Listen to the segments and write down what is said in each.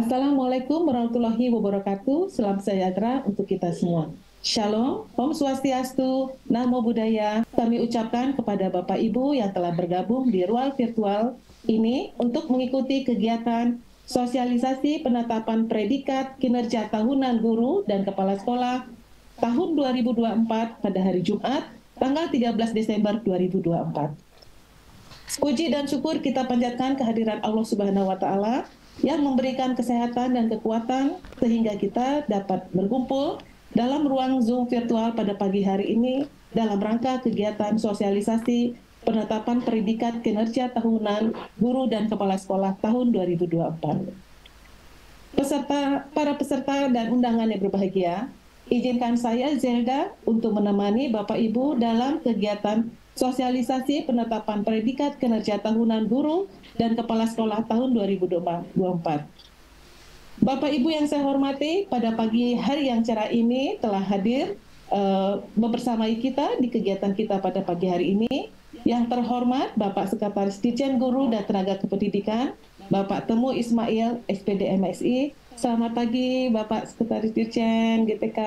Assalamualaikum warahmatullahi wabarakatuh. Salam sejahtera untuk kita semua. Shalom, Om Swastiastu, Namo Buddhaya. Kami ucapkan kepada Bapak Ibu yang telah bergabung di ruang virtual ini untuk mengikuti kegiatan sosialisasi penetapan predikat kinerja tahunan guru dan kepala sekolah tahun 2024 pada hari Jumat, tanggal 13 Desember 2024. Puji dan syukur kita panjatkan kehadiran Allah Subhanahu wa Ta'ala yang memberikan kesehatan dan kekuatan sehingga kita dapat berkumpul dalam ruang Zoom virtual pada pagi hari ini dalam rangka kegiatan sosialisasi penetapan predikat kinerja tahunan guru dan kepala sekolah tahun 2024. Para peserta dan undangan yang berbahagia, izinkan saya Zelda untuk menemani Bapak Ibu dalam kegiatan sosialisasi penetapan predikat kinerja tahunan guru dan kepala sekolah tahun 2024. Bapak Ibu yang saya hormati, pada pagi hari yang cerah ini telah hadir membersamai kita di kegiatan kita pada pagi hari ini. Yang terhormat Bapak Sekretaris Dirjen Guru dan Tenaga Kependidikan, Bapak Temu Ismail, SPD MSI. Selamat pagi Bapak Sekretaris Dirjen GTK.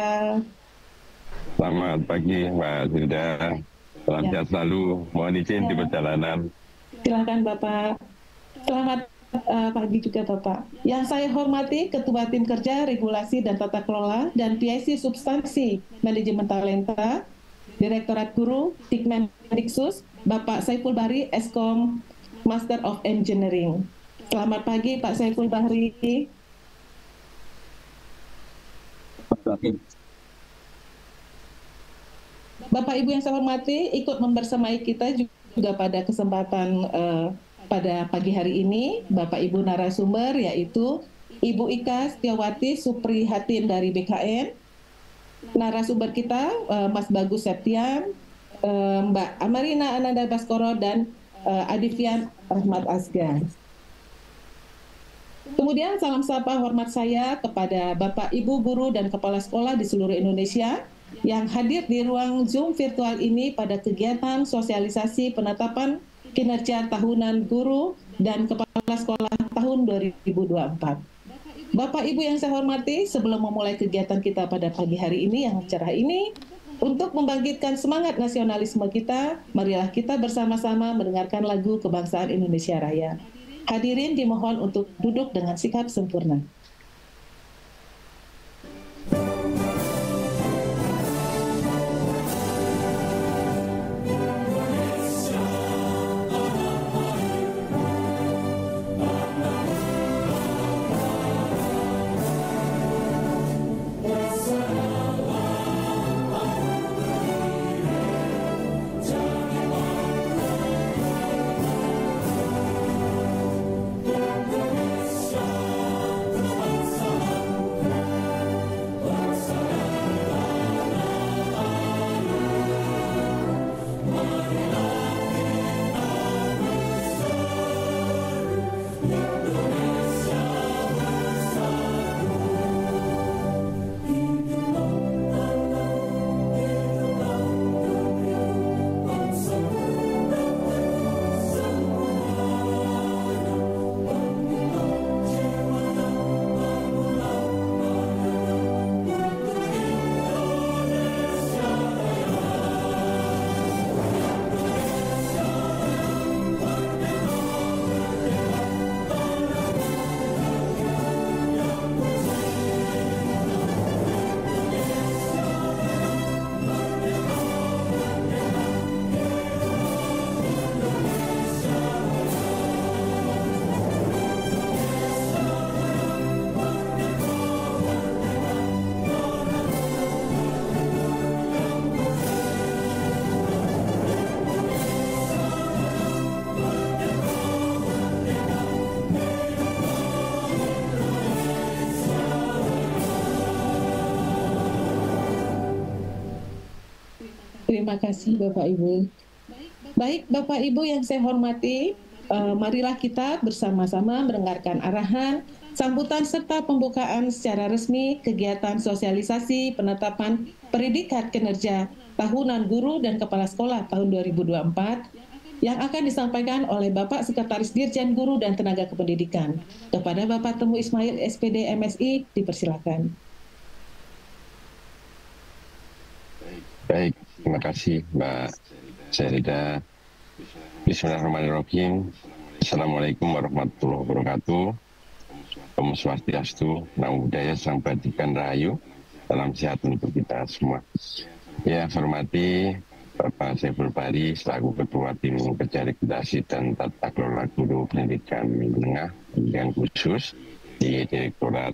Selamat pagi Mbak Zilda. Salam sehat selalu. Mohon izin di perjalanan. Silakan Bapak. Selamat pagi juga Bapak. Yang saya hormati Ketua Tim Kerja Regulasi dan Tata Kelola dan PIC Substansi Manajemen Talenta, Direktorat Guru, Dikmendiksus, Bapak Saiful Bahri, Eskom Master of Engineering. Selamat pagi Pak Saiful Bahri. Bapak Ibu yang saya hormati, ikut membersamai kita juga pada kesempatan pada pagi hari ini, Bapak Ibu narasumber yaitu Ibu Ika Setiawati Suprihatin dari BKN, narasumber kita Mas Bagus Septian, Mbak Amarina Ananda Baskoro, dan Adifian Rahmat Asgar. Kemudian salam sapa hormat saya kepada Bapak Ibu Guru dan Kepala Sekolah di seluruh Indonesia yang hadir di ruang Zoom virtual ini pada kegiatan sosialisasi penetapan kinerja tahunan guru dan kepala sekolah tahun 2024. Bapak Ibu yang saya hormati, sebelum memulai kegiatan kita pada pagi hari ini yang cerah ini, untuk membangkitkan semangat nasionalisme kita, marilah kita bersama-sama mendengarkan lagu kebangsaan Indonesia Raya. Hadirin dimohon untuk duduk dengan sikap sempurna. Terima kasih Bapak Ibu. Baik Bapak Ibu yang saya hormati, marilah kita bersama-sama mendengarkan arahan, sambutan serta pembukaan secara resmi kegiatan sosialisasi penetapan predikat kinerja tahunan guru dan kepala sekolah tahun 2024 yang akan disampaikan oleh Bapak Sekretaris Dirjen Guru dan Tenaga Kependidikan. Kepada Bapak Temu Ismail, SPD MSI, dipersilakan. Baik, terima kasih Mbak Syarida. Bismillahirrahmanirrahim. Assalamualaikum warahmatullahi wabarakatuh. Om Swastiastu, Namo Buddhaya, Salam Kebajikan Rahayu. Salam sehat untuk kita semua. Ya, saya hormati Bapak Saiful Bahri selaku Ketua Tim Kerja Regulasi dan Tata Kelola Guru Pendidikan Menengah Pendidikan Khusus di Direktorat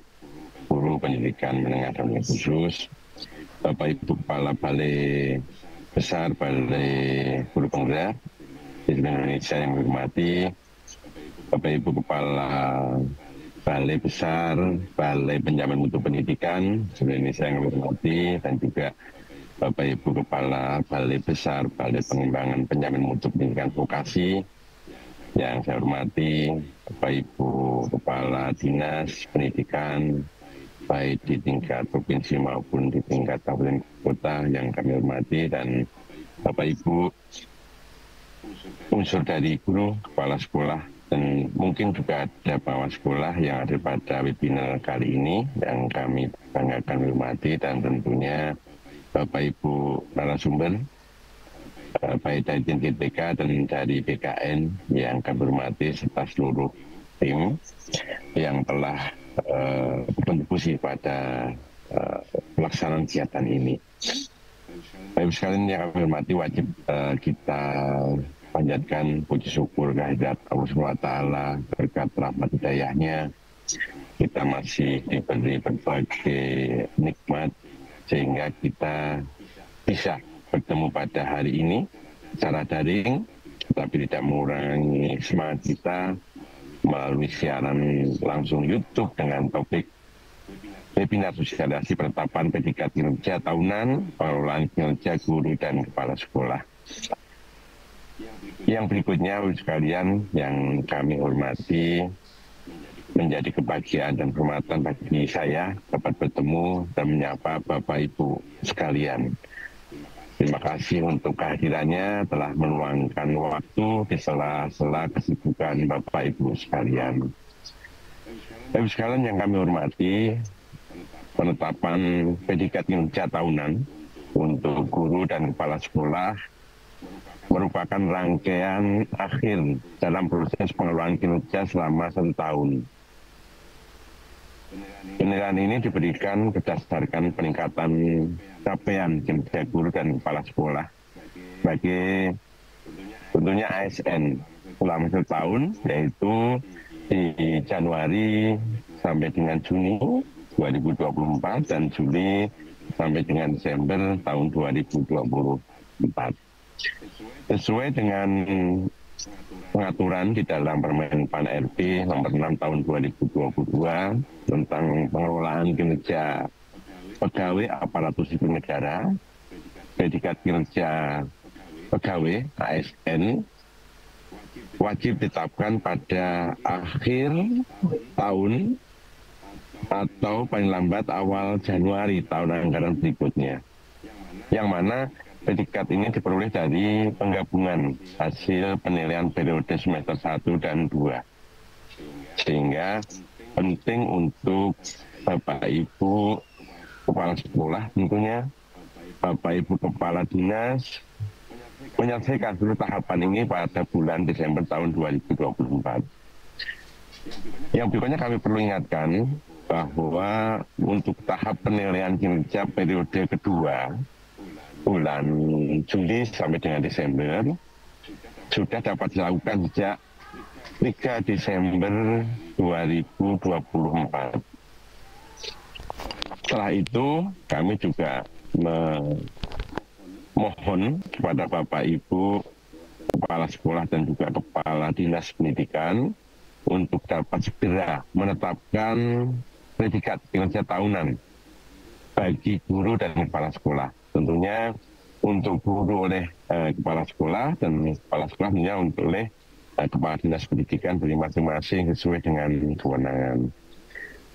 Guru Pendidikan Menengah dan Khusus, Bapak Ibu Kepala Balai Besar Balai Guru Penggerak di Indonesia yang hormati, Bapak Ibu Kepala Balai Besar Balai Penjamin Mutu Pendidikan seluruh Indonesia yang hormati, dan juga Bapak Ibu Kepala Balai Besar Balai Pengembangan Penjamin Mutu Pendidikan Vokasi yang saya hormati, Bapak Ibu Kepala Dinas Pendidikan baik di tingkat provinsi maupun di tingkat kabupaten kota yang kami hormati, dan Bapak Ibu unsur dari guru, kepala sekolah, dan mungkin juga ada bawah sekolah yang ada pada webinar kali ini yang kami banggakan hormati, dan tentunya Bapak Ibu narasumber baik dari tim GTK dan dari BKN yang kami hormati, serta seluruh tim yang telah berkontribusi pada pelaksanaan kegiatan ini. Bapak Ibu sekalian yang kami hormati, wajib kita panjatkan puji syukur kehadirat Allah SWT berkat rahmat hidayahnya. Kita masih diberi berbagai nikmat sehingga kita bisa bertemu pada hari ini secara daring, tetapi tidak mengurangi semangat kita melalui siaran langsung YouTube dengan topik webinar sosialisasi penetapan predikat kinerja tahunan pengelolaan kinerja guru dan kepala sekolah. Yang berikutnya, sekalian yang kami hormati, menjadi kebahagiaan dan kehormatan bagi saya dapat bertemu dan menyapa Bapak Ibu sekalian. Terima kasih untuk kehadirannya, telah meluangkan waktu di sela-sela kesibukan Bapak Ibu sekalian. Bapak Ibu sekalian yang kami hormati, penetapan predikat kinerja tahunan untuk guru dan kepala sekolah merupakan rangkaian akhir dalam proses pengelolaan kinerja selama 1 tahun. Penilaian ini diberikan berdasarkan peningkatan capaian kinerja guru dan kepala sekolah bagi tentunya ASN selama 1 tahun, yaitu di Januari sampai dengan Juni 2024 dan Juli sampai dengan Desember tahun 2024. Sesuai dengan pengaturan di dalam Permen PAN RB nomor 6 tahun 2022 tentang pengelolaan kinerja pegawai aparatur sipil negara, predikat kinerja pegawai ASN wajib ditetapkan pada akhir tahun atau paling lambat awal Januari tahun anggaran berikutnya, yang mana predikat ini diperoleh dari penggabungan hasil penilaian periode semester 1 dan 2. Sehingga penting untuk Bapak Ibu Kepala Sekolah, tentunya Bapak Ibu Kepala Dinas, menyelesaikan seluruh tahapan ini pada bulan Desember tahun 2024. Yang berikutnya kami perlu ingatkan bahwa untuk tahap penilaian kinerja periode kedua, bulan Juli sampai dengan Desember sudah dapat dilakukan sejak 3 Desember 2024. Setelah itu kami juga memohon kepada Bapak Ibu Kepala Sekolah dan juga Kepala Dinas Pendidikan untuk dapat segera menetapkan predikat kinerja tahunan bagi guru dan kepala sekolah. Tentunya untuk guru oleh kepala sekolah dan kepala sekolah tentunya untuk oleh kepala dinas pendidikan dari masing-masing sesuai dengan kewenangan.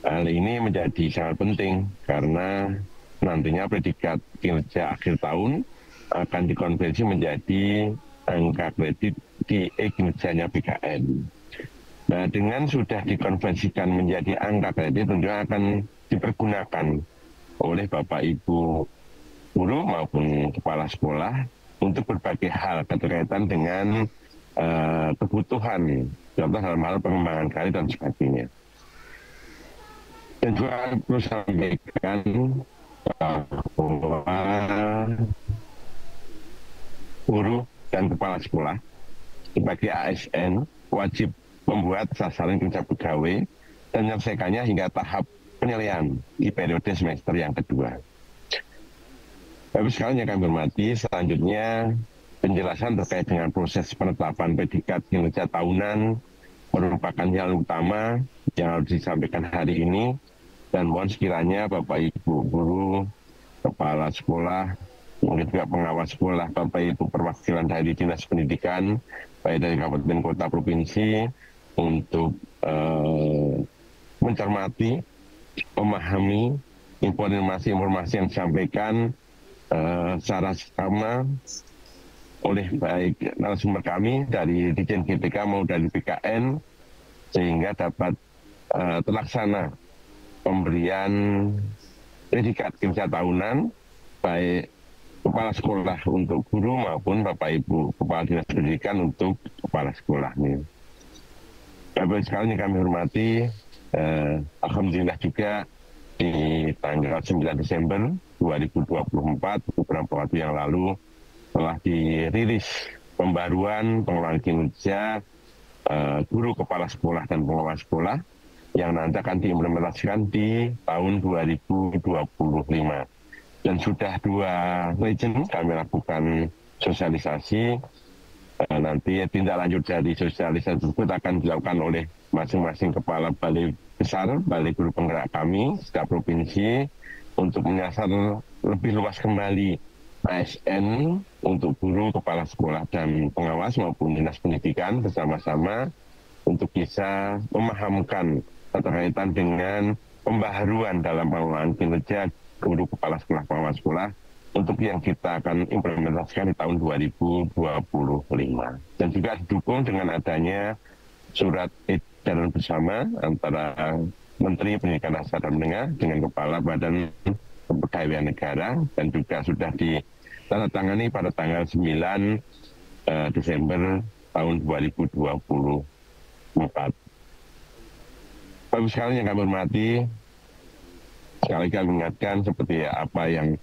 Hal ini menjadi sangat penting karena nantinya predikat kinerja akhir tahun akan dikonversi menjadi angka kredit di kinerjanya BKN. Nah, dengan sudah dikonversikan menjadi angka kredit, tentunya akan dipergunakan oleh Bapak Ibu guru maupun kepala sekolah untuk berbagai hal berkaitan dengan kebutuhan, contoh dalam hal pengembangan karir dan sebagainya. Dan juga perlu sampaikan bahwa guru dan kepala sekolah sebagai ASN wajib membuat sasaran kerja pegawai dan menyelesaikannya hingga tahap penilaian di periode semester yang kedua. Bapak sekalian yang kami hormati, selanjutnya penjelasan terkait dengan proses penetapan predikat kinerja tahunan merupakan hal utama yang harus disampaikan hari ini, dan mohon sekiranya Bapak Ibu guru, kepala sekolah, mungkin juga pengawas sekolah, Bapak Ibu perwakilan dari Dinas Pendidikan, baik dari kabupaten kota provinsi, untuk mencermati, memahami informasi-informasi yang disampaikan secara sama oleh baik narasumber kami dari Ditjen GPK maupun dari BKN, sehingga dapat terlaksana pemberian predikat kinerja tahunan baik kepala sekolah untuk guru maupun Bapak Ibu kepala dinas pendidikan untuk kepala sekolahnya. Bapak sekalian yang kami hormati, alhamdulillah juga di tanggal 9 Desember 2024 beberapa waktu yang lalu telah dirilis pembaruan pengelolaan kinerja guru, kepala sekolah, dan pengawas sekolah yang nanti akan diimplementasikan di tahun 2025. Dan sudah 2 region kami lakukan sosialisasi. Nanti tindak lanjut dari sosialisasi tersebut akan dilakukan oleh masing-masing kepala balai besar, balai guru penggerak kami setiap provinsi, untuk menyasar lebih luas kembali ASN untuk guru, kepala sekolah, dan pengawas maupun dinas pendidikan bersama-sama untuk bisa memahamkan berkaitan dengan pembaharuan dalam pengelolaan kinerja guru, kepala sekolah, pengawas sekolah untuk yang kita akan implementasikan di tahun 2025. Dan juga didukung dengan adanya surat edaran bersama antara Menteri Pendidikan Dasar dan Menengah dengan Kepala Badan Kepegawaian Negara, dan juga sudah ditandatangani pada tanggal 9 Desember tahun 2024. Bapak sekalian yang kami hormati, sekali lagi kami ingatkan seperti apa yang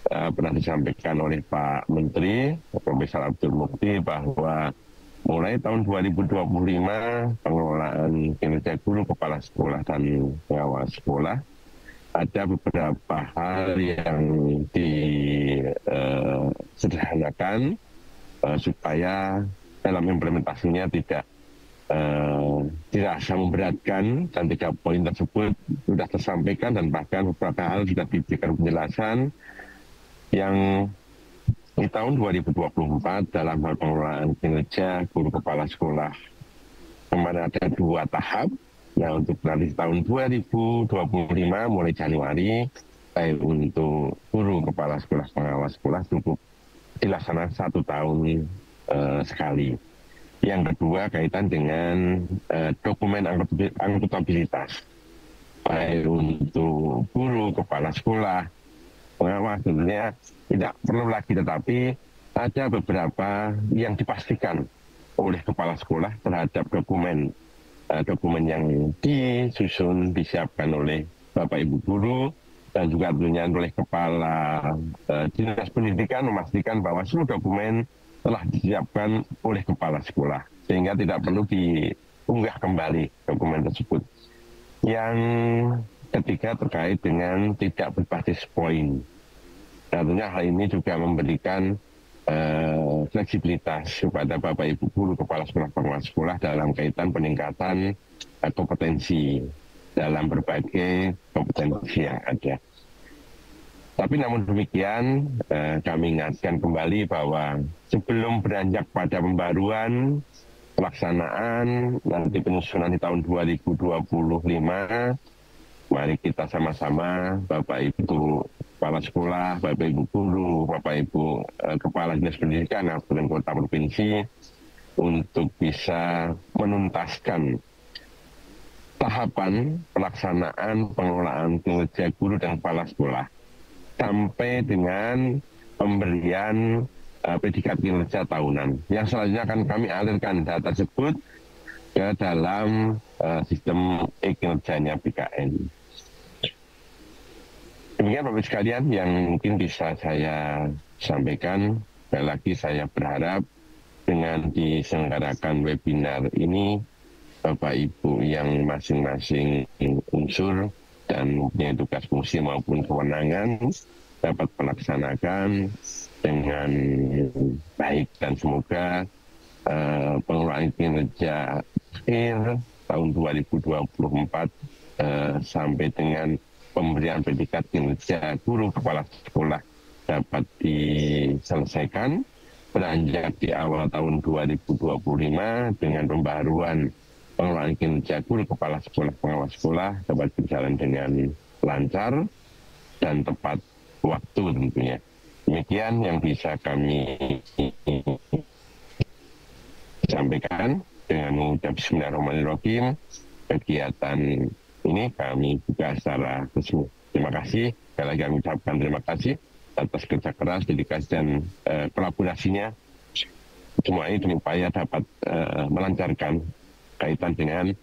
pernah disampaikan oleh Pak Menteri Profesor Abdul Mukti, bahwa mulai tahun 2025 pengelolaan kinerja guru, kepala sekolah, dan pengawas sekolah ada beberapa hal yang disederhanakan supaya dalam implementasinya tidak dirasa memberatkan, dan 3 poin tersebut sudah tersampaikan dan bahkan beberapa hal sudah diberikan penjelasan yang di tahun 2024 dalam hal pengelolaan kinerja guru, kepala sekolah kemarin ada 2 tahap. Nah, untuk nanti tahun 2025 mulai Januari, baik untuk guru, kepala sekolah, pengawas sekolah cukup dilaksanakan 1 tahun sekali. Yang kedua kaitan dengan dokumen akuntabilitas, baik untuk guru, kepala sekolah, pengawas, tentunya tidak perlu lagi, tetapi ada beberapa yang dipastikan oleh kepala sekolah terhadap dokumen yang disusun, disiapkan oleh Bapak Ibu guru, dan juga tentunya oleh Kepala Dinas Pendidikan, memastikan bahwa seluruh dokumen telah disiapkan oleh kepala sekolah, sehingga tidak perlu diunggah kembali dokumen tersebut. Yang ketiga terkait dengan tidak berbasis poin. Tentunya hal ini juga memberikan fleksibilitas kepada Bapak Ibu guru, kepala sekolah, pengawas sekolah dalam kaitan peningkatan kompetensi dalam berbagai kompetensi yang ada. Tapi namun demikian kami ingatkan kembali bahwa sebelum beranjak pada pembaruan pelaksanaan nanti penyusunan di tahun 2025, Mari kita sama-sama, Bapak Ibu Kepala Sekolah, Bapak Ibu Guru, Bapak Ibu Kepala Dinas Pendidikan, dan Kota Provinsi, untuk bisa menuntaskan tahapan pelaksanaan pengelolaan kinerja guru dan kepala sekolah sampai dengan pemberian predikat kinerja tahunan. Yang selanjutnya akan kami alirkan data tersebut ke dalam sistem e-kinerjanya BKN. Demikian Bapak sekalian yang mungkin bisa saya sampaikan. Sekali lagi saya berharap dengan diselenggarakan webinar ini, Bapak Ibu yang masing-masing unsur dan mempunyai tugas fungsi maupun kewenangan dapat melaksanakan dengan baik, dan semoga pengelolaan kinerja akhir tahun 2024 sampai dengan pemberian predikat kinerja guru kepala sekolah dapat diselesaikan beranjak di awal tahun 2025 dengan pembaruan pengelolaan kinerja guru kepala sekolah pengawas sekolah dapat berjalan dengan lancar dan tepat waktu tentunya. Demikian yang bisa kami sampaikan. Dengan mengucap bismillahirrahmanirrahim, kegiatan ini kami buka secara resmi. Terima kasih. Sekali lagi kami ucapkan terima kasih atas kerja keras, dedikasi dan kolaborasinya. Semua ini demi upaya dapat melancarkan kaitan dengan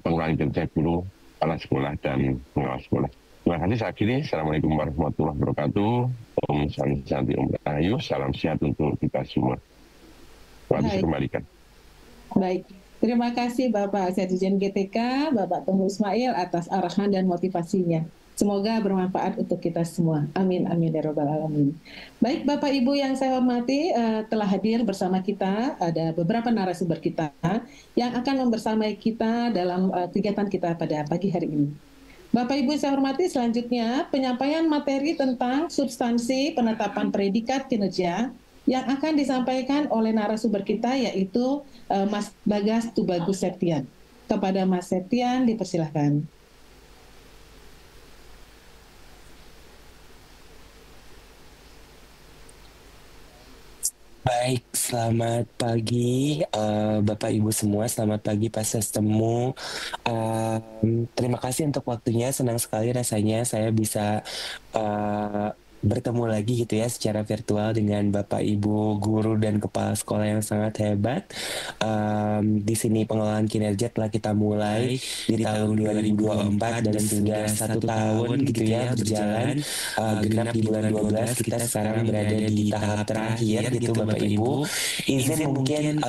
pengelolaan kinerja guru, kepala sekolah, dan pengawas sekolah. Terima kasih, saya akhiri. Assalamualaikum warahmatullahi wabarakatuh. Om Santi Om Rahayu. Salam sehat untuk kita semua. Terima kembalikan. Baik, terima kasih Bapak Sekjen GTK, Bapak Tengku Ismail atas arahan dan motivasinya. Semoga bermanfaat untuk kita semua. Amin, amin ya robbal alamin. Baik Bapak Ibu yang saya hormati, telah hadir bersama kita, ada beberapa narasumber kita yang akan membersamai kita dalam kegiatan kita pada pagi hari ini. Bapak Ibu saya hormati, selanjutnya penyampaian materi tentang substansi penetapan predikat kinerja yang akan disampaikan oleh narasumber kita, yaitu Mas Bagas Tubagus Septian. Kepada Mas Septian dipersilahkan. Baik, selamat pagi Bapak Ibu semua, selamat pagi Pastor Temu. Terima kasih untuk waktunya, senang sekali rasanya saya bisa bertemu lagi gitu ya secara virtual dengan Bapak Ibu guru dan kepala sekolah yang sangat hebat. Di sini pengelolaan kinerja telah kita mulai di tahun 2024 dan sudah 1 tahun gitu ya berjalan, genap di bulan 12 kita sekarang berada di tahap terakhir gitu Bapak Ibu. Izin mungkin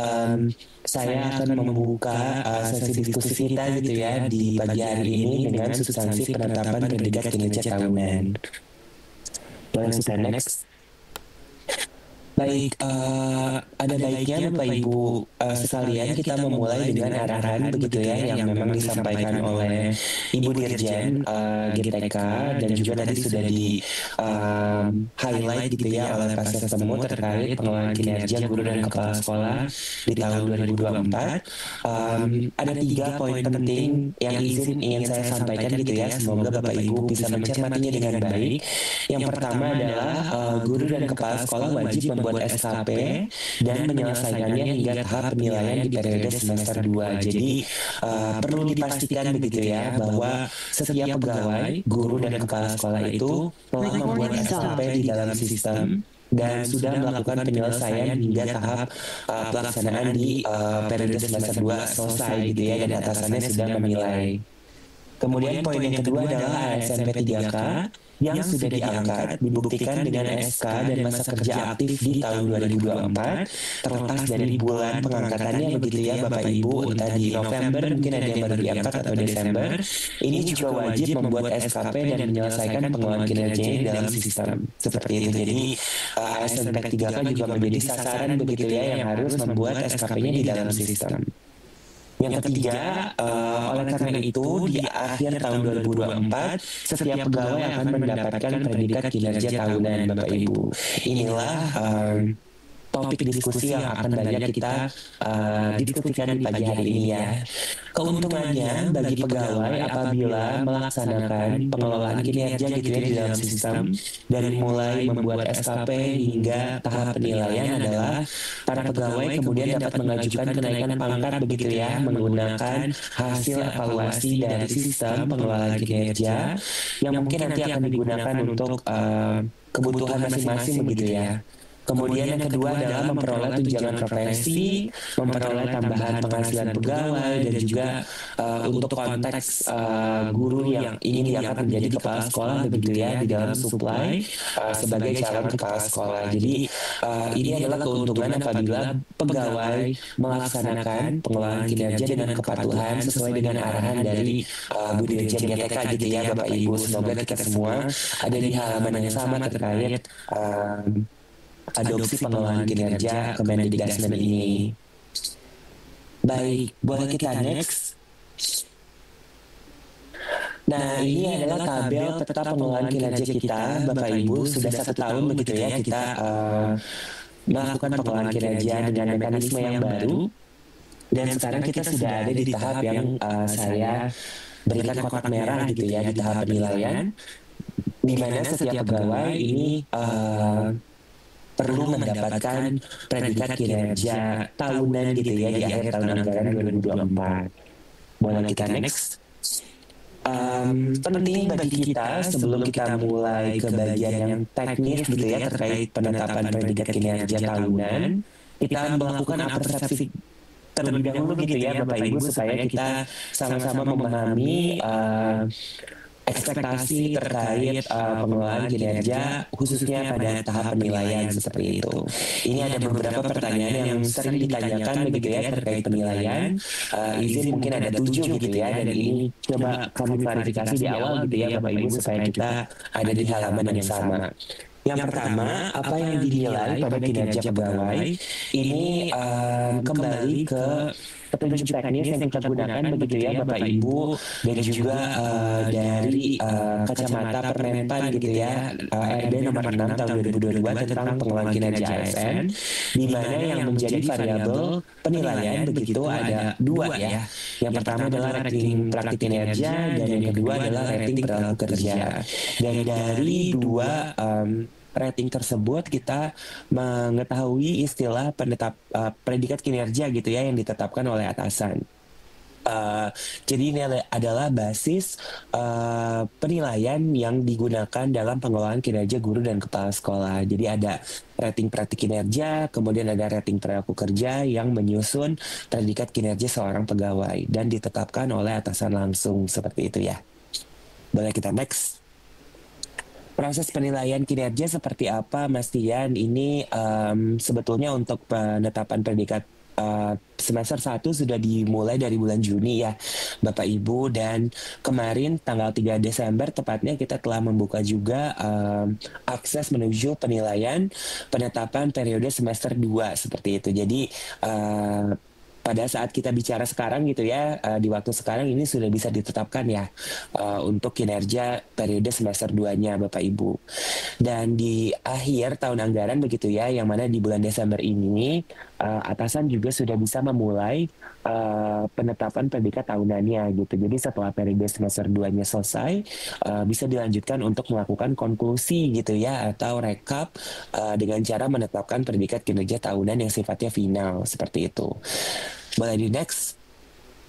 saya akan membuka sesi diskusi kita gitu ya di pagi hari ini dengan substansi penetapan predikat kinerja tahunan. Next. Baik, ada baiknya Bapak Ibu sekalian kita memulai dengan arahan begitu ya yang memang disampaikan oleh Ibu Dirjen GTK dan juga tadi sudah di highlight gitu ya oleh Pak Sestemu terkait pengelolaan kinerja guru dan kepala sekolah di tahun 2024. Ada 3 poin penting yang ingin saya sampaikan gitu ya, semoga Bapak Ibu bisa mencermatinya dengan baik. Yang pertama adalah guru dan kepala sekolah wajib membuat SKP dan menyelesaikannya hingga tahap penilaian di periode semester 2. Jadi perlu dipastikan begitu ya bahwa setiap pegawai, guru dan kepala sekolah itu telah membuat SKP di dalam sistem dan sudah melakukan penyelesaian hingga tahap pelaksanaan di periode semester 2 selesai gitu ya, dan atasannya sudah menilai. Kemudian poin yang kedua adalah ASNP 3K yang sudah diangkat dibuktikan dengan SK dan masa kerja aktif di tahun 2024 terlepas dari bulan pengangkatannya begitu ya Bapak Ibu, entah di November mungkin ada yang baru diangkat atau Desember. Ini juga wajib membuat SKP dan menyelesaikan pengelolaan kinerjanya di dalam sistem seperti itu. Jadi ASNP 3K juga menjadi sasaran begitu ya yang harus membuat SKP-nya di dalam sistem. Yang ketiga, oleh karena itu di akhir tahun 2024 setiap pegawai akan mendapatkan predikat kinerja tahunan Bapak Ibu. Inilah topik diskusi yang akan banyak kita diskusikan di pagi hari ini ya. Keuntungannya bagi pegawai apabila melaksanakan pengelolaan kinerja gitu ya di dalam sistem dari mulai membuat SKP hingga tahap penilaian adalah para pegawai kemudian dapat mengajukan kenaikan pangkat begitu ya menggunakan hasil evaluasi dari sistem pengelolaan kinerja yang mungkin nanti akan digunakan untuk kebutuhan masing-masing begitu ya. Kemudian yang kedua adalah memperoleh tunjangan profesi, memperoleh tambahan penghasilan pegawai, dan juga untuk konteks guru yang ingin diangkat menjadi kepala sekolah begitu ya di dalam supply sebagai calon kepala sekolah. Jadi ini adalah keuntungan apabila pegawai melaksanakan pengelolaan kinerja dengan kepatuhan sesuai dengan arahan dari Bu Dirjen GTK gitu ya Bapak Ibu. Semoga kita semua ada di halaman yang sama terkait adopsi pengelolaan kinerja Kemendikbudristek ini. Baik, boleh kita next. Nah, ini adalah tabel peta pengelolaan kinerja kita, Bapak Ibu. Sudah 1 tahun begitu ya kita melakukan pengelolaan kinerja dengan mekanisme yang baru. Dan sekarang kita sudah ada di tahap yang saya berikan kotak merah gitu ya, di tahap penilaian. Di mana setiap pegawai ini perlu mendapatkan predikat kinerja tahunan gitu ya di akhir tahun anggaran 2024. Boleh kita next? Penting bagi kita sebelum kita mulai ke bagian yang teknis gitu ya terkait penetapan predikat kinerja tahunan, kita melakukan apresiasi terlebih dahulu gitu ya Bapak Ibu supaya kita sama-sama memahami ekspektasi terkait pengelolaan kinerja khususnya pada tahap penilaian seperti itu. Ini ada beberapa pertanyaan yang sering ditanyakan begitu ya terkait penilaian. Izin mungkin ada 7 gitu ya dan ini coba kami klarifikasi di awal gitu ya Bapak Ibu supaya kita ada di halaman yang sama. Yang pertama, apa yang dinilai pada kinerja pegawai ini kembali ke petunjuk teknis yang kita gunakan begitu ya Bapak Ibu dan juga dari kacamata Permenpan gitu ya RB nomor 6 tahun 2022 tentang pengelolaan kinerja ASN di mana yang menjadi variabel penilaian begitu ada 2 ya. Yang pertama adalah rating praktik kinerja dan yang kedua adalah rating perilaku kerja. Dan dari 2 rating tersebut kita mengetahui istilah predikat kinerja gitu ya yang ditetapkan oleh atasan. Jadi ini adalah basis penilaian yang digunakan dalam pengelolaan kinerja guru dan kepala sekolah. Jadi ada rating praktik kinerja, kemudian ada rating perilaku kerja yang menyusun predikat kinerja seorang pegawai dan ditetapkan oleh atasan langsung seperti itu ya. Boleh kita next? Proses penilaian kinerja seperti apa, Mas Tian? Ini sebetulnya untuk penetapan predikat semester 1 sudah dimulai dari bulan Juni ya, Bapak Ibu. Dan kemarin tanggal 3 Desember tepatnya kita telah membuka juga akses menuju penilaian penetapan periode semester 2 seperti itu. Jadi pada saat kita bicara sekarang gitu ya, di waktu sekarang ini sudah bisa ditetapkan ya untuk kinerja periode semester 2-nya Bapak Ibu. Dan di akhir tahun anggaran begitu ya, yang mana di bulan Desember ini atasan juga sudah bisa memulai penetapan predikat tahunannya gitu. Jadi setelah periode semester 2-nya selesai, bisa dilanjutkan untuk melakukan konklusi gitu ya, atau rekap dengan cara menetapkan predikat kinerja tahunan yang sifatnya final seperti itu. Boleh di next.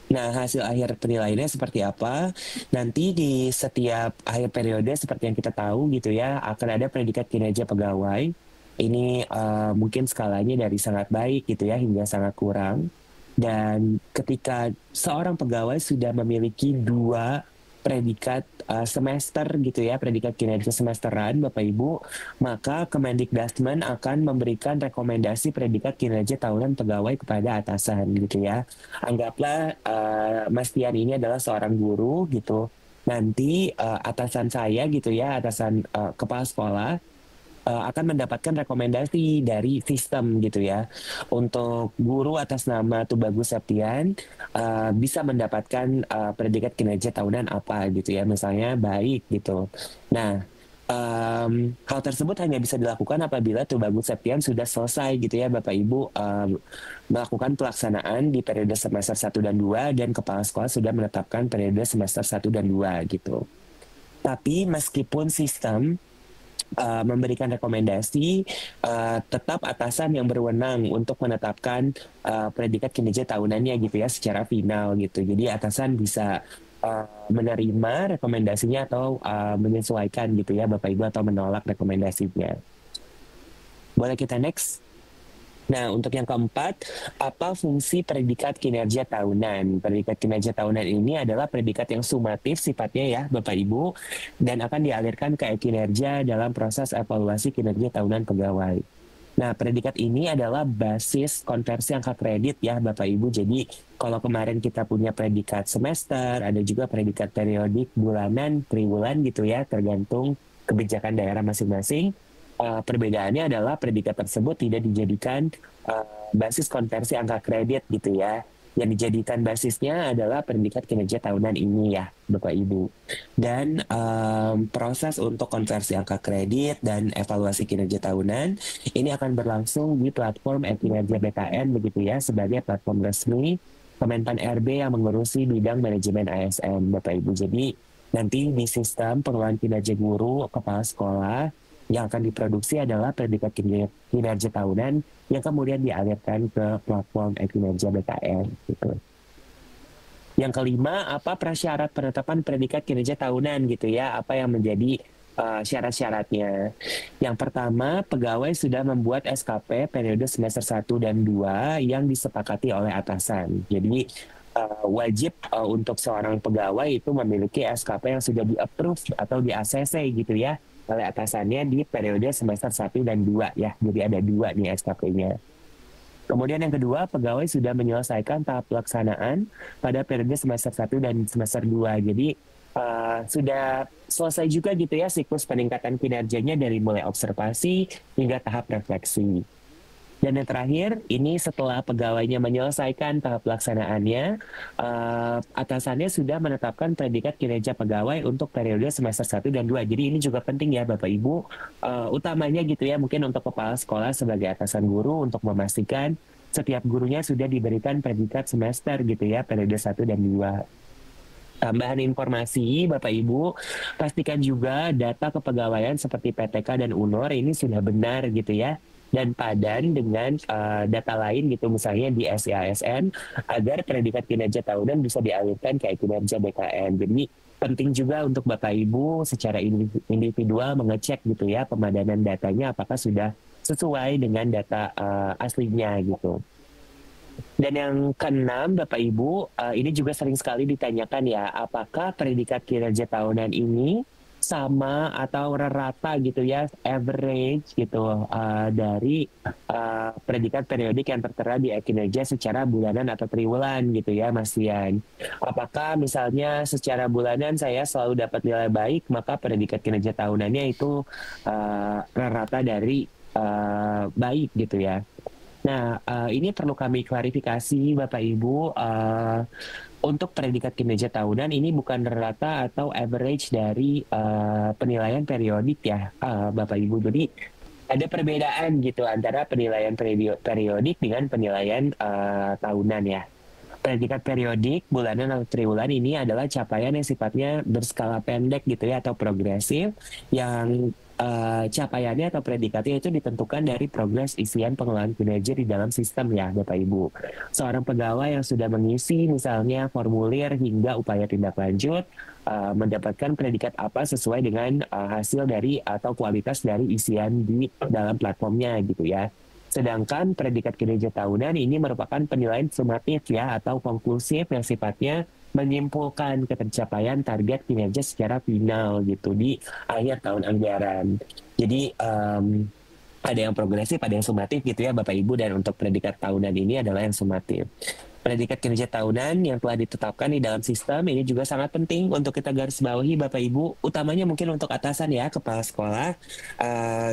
Nah, hasil akhir penilaiannya seperti apa? Nanti di setiap akhir periode seperti yang kita tahu gitu ya, akan ada predikat kinerja pegawai. Ini mungkin skalanya dari sangat baik gitu ya, hingga sangat kurang. Dan ketika seorang pegawai sudah memiliki 2 predikat semester gitu ya, predikat kinerja semesteran Bapak Ibu, maka Kemendikbudristek akan memberikan rekomendasi predikat kinerja tahunan pegawai kepada atasan gitu ya. Anggaplah Mas Tian ini adalah seorang guru gitu. Nanti atasan saya gitu ya, atasan kepala sekolah akan mendapatkan rekomendasi dari sistem gitu ya. Untuk guru atas nama Tubagus Septian bisa mendapatkan predikat kinerja tahunan apa gitu ya, misalnya baik gitu. Nah, Hal tersebut hanya bisa dilakukan apabila Tubagus Septian sudah selesai gitu ya Bapak Ibu melakukan pelaksanaan di periode semester 1 dan 2 dan kepala sekolah sudah menetapkan periode semester 1 dan 2 gitu. Tapi meskipun sistem memberikan rekomendasi, tetap atasan yang berwenang untuk menetapkan predikat kinerja tahunannya gitu ya secara final gitu. Jadi atasan bisa menerima rekomendasinya atau menyesuaikan gitu ya Bapak Ibu atau menolak rekomendasinya. Boleh kita next? Nah, untuk yang keempat, apa fungsi predikat kinerja tahunan? Predikat kinerja tahunan ini adalah predikat yang sumatif sifatnya ya, Bapak Ibu, dan akan dialirkan ke kinerja dalam proses evaluasi kinerja tahunan pegawai. Nah, predikat ini adalah basis konversi angka kredit ya, Bapak Ibu. Jadi, kalau kemarin kita punya predikat semester, ada juga predikat periodik, bulanan, triwulan gitu ya, tergantung kebijakan daerah masing-masing. Perbedaannya adalah predikat tersebut tidak dijadikan basis konversi angka kredit gitu ya. Yang dijadikan basisnya adalah predikat kinerja tahunan ini ya, Bapak Ibu. Dan proses untuk konversi angka kredit dan evaluasi kinerja tahunan ini akan berlangsung di platform kinerja BKN begitu ya, sebagai platform resmi Kemenpan RB yang mengurusi bidang manajemen ASN, Bapak Ibu. Jadi nanti di sistem pengelolaan kinerja guru kepala sekolah yang akan diproduksi adalah predikat kinerja tahunan yang kemudian dialirkan ke platform kinerja BKN gitu. Yang kelima, apa prasyarat penetapan predikat kinerja tahunan gitu ya? Apa yang menjadi syarat-syaratnya? Yang pertama, pegawai sudah membuat SKP periode semester 1 dan 2 yang disepakati oleh atasan. Jadi wajib untuk seorang pegawai itu memiliki SKP yang sudah di-approve atau di-ACC gitu ya oleh atasannya di periode semester 1 dan 2 ya. Jadi ada 2 nih SKP-nya. Kemudian yang kedua, pegawai sudah menyelesaikan tahap pelaksanaan pada periode semester 1 dan semester 2. Jadi sudah selesai juga gitu ya siklus peningkatan kinerjanya dari mulai observasi hingga tahap refleksi. Dan yang terakhir, ini setelah pegawainya menyelesaikan tahap pelaksanaannya, atasannya sudah menetapkan predikat kinerja pegawai untuk periode semester 1 dan 2. Jadi ini juga penting ya Bapak Ibu, utamanya gitu ya, mungkin untuk kepala sekolah sebagai atasan guru untuk memastikan setiap gurunya sudah diberikan predikat semester gitu ya, periode 1 dan 2. Tambahan informasi Bapak Ibu, pastikan juga data kepegawaian seperti PTK dan UNOR ini sudah benar gitu ya, dan padan dengan data lain gitu misalnya di SIASN agar predikat kinerja tahunan bisa dialirkan ke kinerja BKN. Jadi penting juga untuk Bapak Ibu secara individual mengecek gitu ya pemadanan datanya apakah sudah sesuai dengan data aslinya gitu. Dan yang keenam, Bapak Ibu, ini juga sering sekali ditanyakan ya, apakah predikat kinerja tahunan ini sama atau rata gitu ya, average gitu dari predikat periodik yang tertera di kinerja secara bulanan atau triwulan gitu ya, Mas Dian. Apakah misalnya secara bulanan saya selalu dapat nilai baik, maka predikat kinerja tahunannya itu rata dari baik gitu ya. Nah, ini perlu kami klarifikasi Bapak Ibu, untuk predikat kinerja tahunan ini bukan rata atau average dari penilaian periodik ya Bapak Ibu. Jadi ada perbedaan gitu antara penilaian periodik dengan penilaian tahunan ya. Predikat periodik, bulanan atau triwulan ini adalah capaian yang sifatnya berskala pendek gitu ya atau progresif yang capaiannya atau predikatnya itu ditentukan dari progres isian pengelolaan kinerja di dalam sistem ya Bapak Ibu. Seorang pegawai yang sudah mengisi misalnya formulir hingga upaya tindak lanjut mendapatkan predikat apa sesuai dengan hasil dari atau kualitas dari isian di dalam platformnya gitu ya. Sedangkan predikat kinerja tahunan ini merupakan penilaian sumatif ya atau konklusif yang sifatnya menyimpulkan ketercapaian target kinerja secara final gitu di akhir tahun anggaran. Jadi ada yang progresif, ada yang sumatif gitu ya Bapak Ibu, dan untuk predikat tahunan ini adalah yang sumatif. Predikat kinerja tahunan yang telah ditetapkan di dalam sistem ini juga sangat penting untuk kita garis bawahi Bapak Ibu, utamanya mungkin untuk atasan ya, kepala sekolah.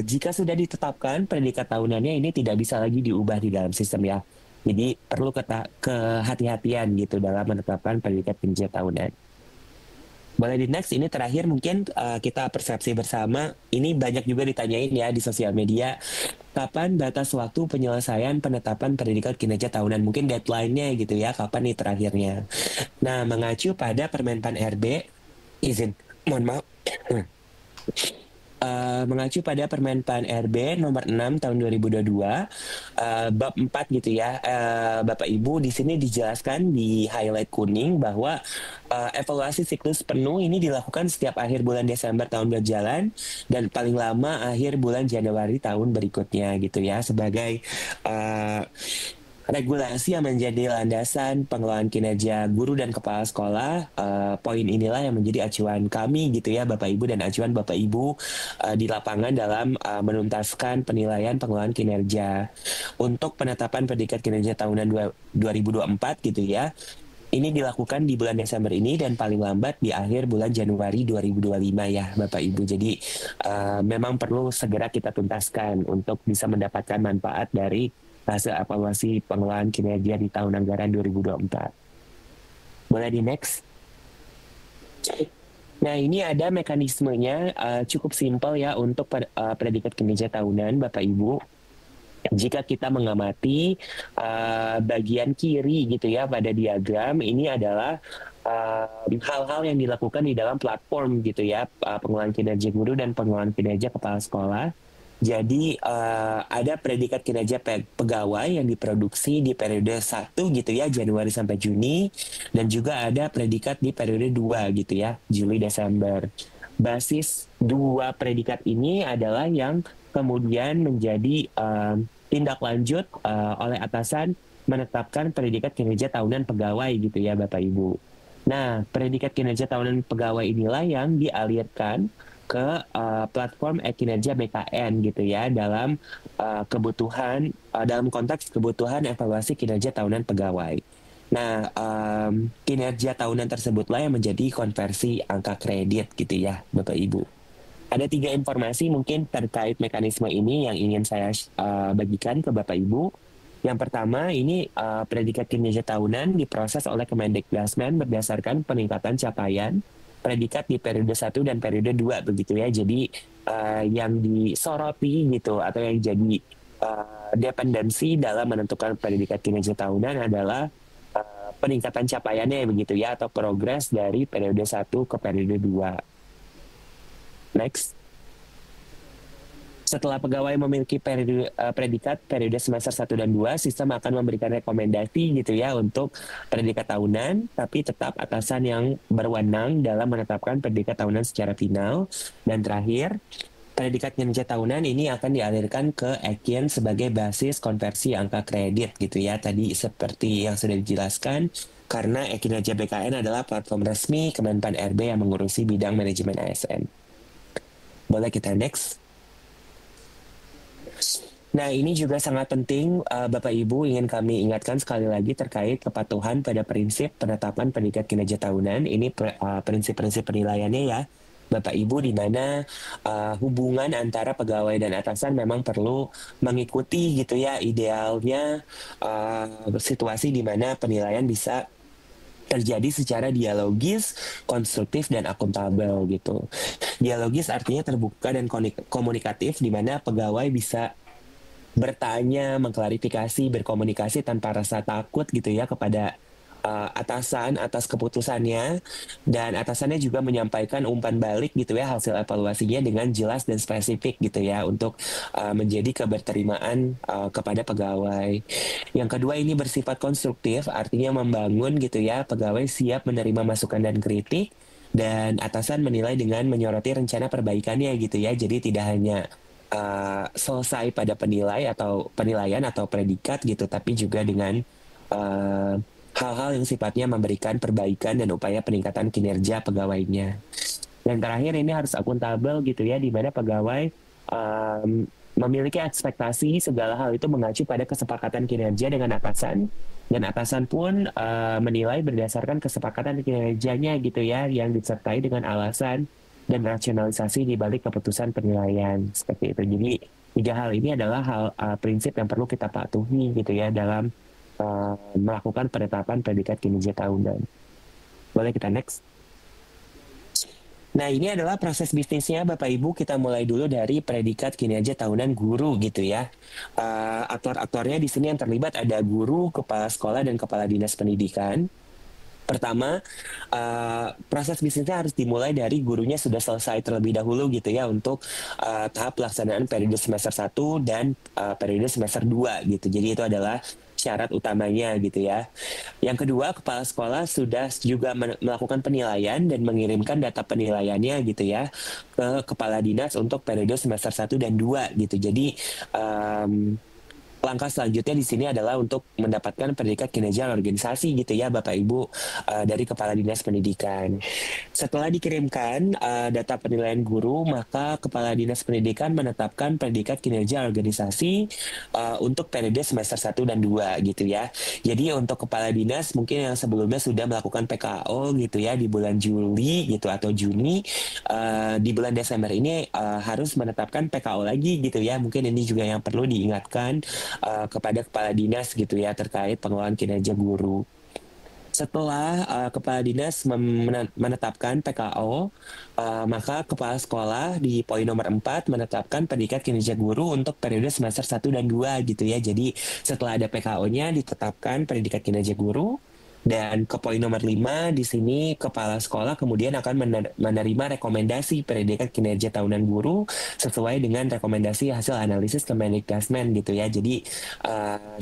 Jika sudah ditetapkan predikat tahunannya ini tidak bisa lagi diubah di dalam sistem ya. Jadi perlu kehati-hatian gitu dalam menetapkan predikat kinerja tahunan. Boleh di next, ini terakhir mungkin kita persepsi bersama. Ini banyak juga ditanyain ya di sosial media. Kapan batas waktu penyelesaian penetapan predikat kinerja tahunan? Mungkin deadline-nya gitu ya, kapan nih terakhirnya. Nah, mengacu pada Permenpan RB, izin, mohon maaf. Mengacu pada Permenpan RB nomor 6 tahun 2022 bab 4 gitu ya. Bapak Ibu di sini dijelaskan di highlight kuning bahwa evaluasi siklus penuh ini dilakukan setiap akhir bulan Desember tahun berjalan dan paling lama akhir bulan Januari tahun berikutnya gitu ya, sebagai uh, regulasi yang menjadi landasan pengelolaan kinerja guru dan kepala sekolah. Poin inilah yang menjadi acuan kami gitu ya Bapak Ibu, dan acuan Bapak Ibu di lapangan dalam menuntaskan penilaian pengelolaan kinerja. Untuk penetapan predikat kinerja tahunan 2024 gitu ya, ini dilakukan di bulan Desember ini dan paling lambat di akhir bulan Januari 2025 ya Bapak Ibu. Jadi memang perlu segera kita tuntaskan untuk bisa mendapatkan manfaat dari hasil evaluasi pengelolaan kinerja di tahun anggaran 2024. Boleh di next? Nah, ini ada mekanismenya, cukup simpel ya untuk predikat kinerja tahunan Bapak Ibu. Jika kita mengamati bagian kiri gitu ya pada diagram, ini adalah hal-hal yang dilakukan di dalam platform gitu ya, pengelolaan kinerja guru dan pengelolaan kinerja kepala sekolah. Jadi ada predikat kinerja pegawai yang diproduksi di periode 1 gitu ya, Januari sampai Juni, dan juga ada predikat di periode 2 gitu ya, Juli Desember. Basis dua predikat ini adalah yang kemudian menjadi tindak lanjut oleh atasan menetapkan predikat kinerja tahunan pegawai gitu ya Bapak Ibu. Nah, predikat kinerja tahunan pegawai inilah yang dialirkan ke platform kinerja BKN gitu ya, dalam kebutuhan dalam konteks kebutuhan evaluasi kinerja tahunan pegawai. Nah, kinerja tahunan tersebutlah yang menjadi konversi angka kredit gitu ya Bapak Ibu. Ada 3 informasi mungkin terkait mekanisme ini yang ingin saya bagikan ke Bapak Ibu. Yang pertama, ini predikat kinerja tahunan diproses oleh Kemendikbudrismen berdasarkan peningkatan capaian predikat di periode 1 dan periode 2 begitu ya. Jadi yang disoroti gitu atau yang jadi dependensi dalam menentukan predikat kinerja tahunan adalah peningkatan capaiannya begitu ya, atau progres dari periode 1 ke periode 2. Next. Setelah pegawai memiliki predikat periode semester 1 dan 2, sistem akan memberikan rekomendasi gitu ya untuk predikat tahunan, tapi tetap atasan yang berwenang dalam menetapkan predikat tahunan secara final. Dan terakhir, predikat kinerja tahunan ini akan dialirkan ke EKIN sebagai basis konversi angka kredit gitu ya. Tadi seperti yang sudah dijelaskan, karena kinerja BKN adalah platform resmi Kemenpan RB yang mengurusi bidang manajemen ASN. Boleh kita next? Nah, ini juga sangat penting, Bapak Ibu, ingin kami ingatkan sekali lagi terkait kepatuhan pada prinsip penetapan predikat kinerja tahunan. Ini prinsip-prinsip penilaiannya ya, Bapak Ibu, di mana hubungan antara pegawai dan atasan memang perlu mengikuti gitu ya, idealnya situasi di mana penilaian bisa terjadi secara dialogis, konstruktif, dan akuntabel gitu. Dialogis artinya terbuka dan komunikatif, di mana pegawai bisa bertanya, mengklarifikasi, berkomunikasi tanpa rasa takut gitu ya kepada atasan atas keputusannya, dan atasannya juga menyampaikan umpan balik gitu ya hasil evaluasinya dengan jelas dan spesifik gitu ya untuk menjadi keberterimaan kepada pegawai. Yang kedua, ini bersifat konstruktif, artinya membangun gitu ya, pegawai siap menerima masukan dan kritik, dan atasan menilai dengan menyoroti rencana perbaikannya gitu ya. Jadi tidak hanya selesai pada penilaian atau predikat gitu, tapi juga dengan hal-hal yang sifatnya memberikan perbaikan dan upaya peningkatan kinerja pegawainya. Dan terakhir, ini harus akuntabel gitu ya, di mana pegawai memiliki ekspektasi segala hal itu mengacu pada kesepakatan kinerja dengan atasan, dan atasan pun menilai berdasarkan kesepakatan kinerjanya gitu ya, yang disertai dengan alasan dan rasionalisasi di balik keputusan penilaian seperti itu. Jadi 3 hal ini adalah prinsip yang perlu kita patuhi gitu ya dalam melakukan penetapan predikat kinerja tahunan. Boleh kita next? Nah, ini adalah proses bisnisnya Bapak Ibu. Kita mulai dulu dari predikat kinerja tahunan guru gitu ya. Aktor-aktornya di sini yang terlibat ada guru, kepala sekolah, dan kepala dinas pendidikan. Pertama, proses bisnisnya harus dimulai dari gurunya sudah selesai terlebih dahulu gitu ya untuk tahap pelaksanaan periode semester 1 dan periode semester 2 gitu. Jadi itu adalah syarat utamanya gitu ya. Yang kedua, kepala sekolah sudah juga melakukan penilaian dan mengirimkan data penilaiannya gitu ya ke kepala dinas untuk periode semester 1 dan 2 gitu. Jadi langkah selanjutnya di sini adalah untuk mendapatkan predikat kinerja organisasi gitu ya Bapak Ibu dari Kepala Dinas Pendidikan. Setelah dikirimkan data penilaian guru, maka Kepala Dinas Pendidikan menetapkan predikat kinerja organisasi untuk periode semester 1 dan 2 gitu ya. Jadi untuk Kepala Dinas mungkin yang sebelumnya sudah melakukan PKO gitu ya di bulan Juli gitu atau Juni, di bulan Desember ini harus menetapkan PKO lagi gitu ya. Mungkin ini juga yang perlu diingatkan kepada kepala dinas gitu ya terkait pengelolaan kinerja guru. Setelah kepala dinas menetapkan PKO, maka kepala sekolah di poin nomor 4 menetapkan predikat kinerja guru untuk periode semester 1 dan 2 gitu ya. Jadi setelah ada PKO-nya ditetapkan predikat kinerja guru. Dan ke poin nomor 5 di sini kepala sekolah kemudian akan menerima rekomendasi predikat kinerja tahunan guru sesuai dengan rekomendasi hasil analisis Kemendikbudrismen gitu ya. Jadi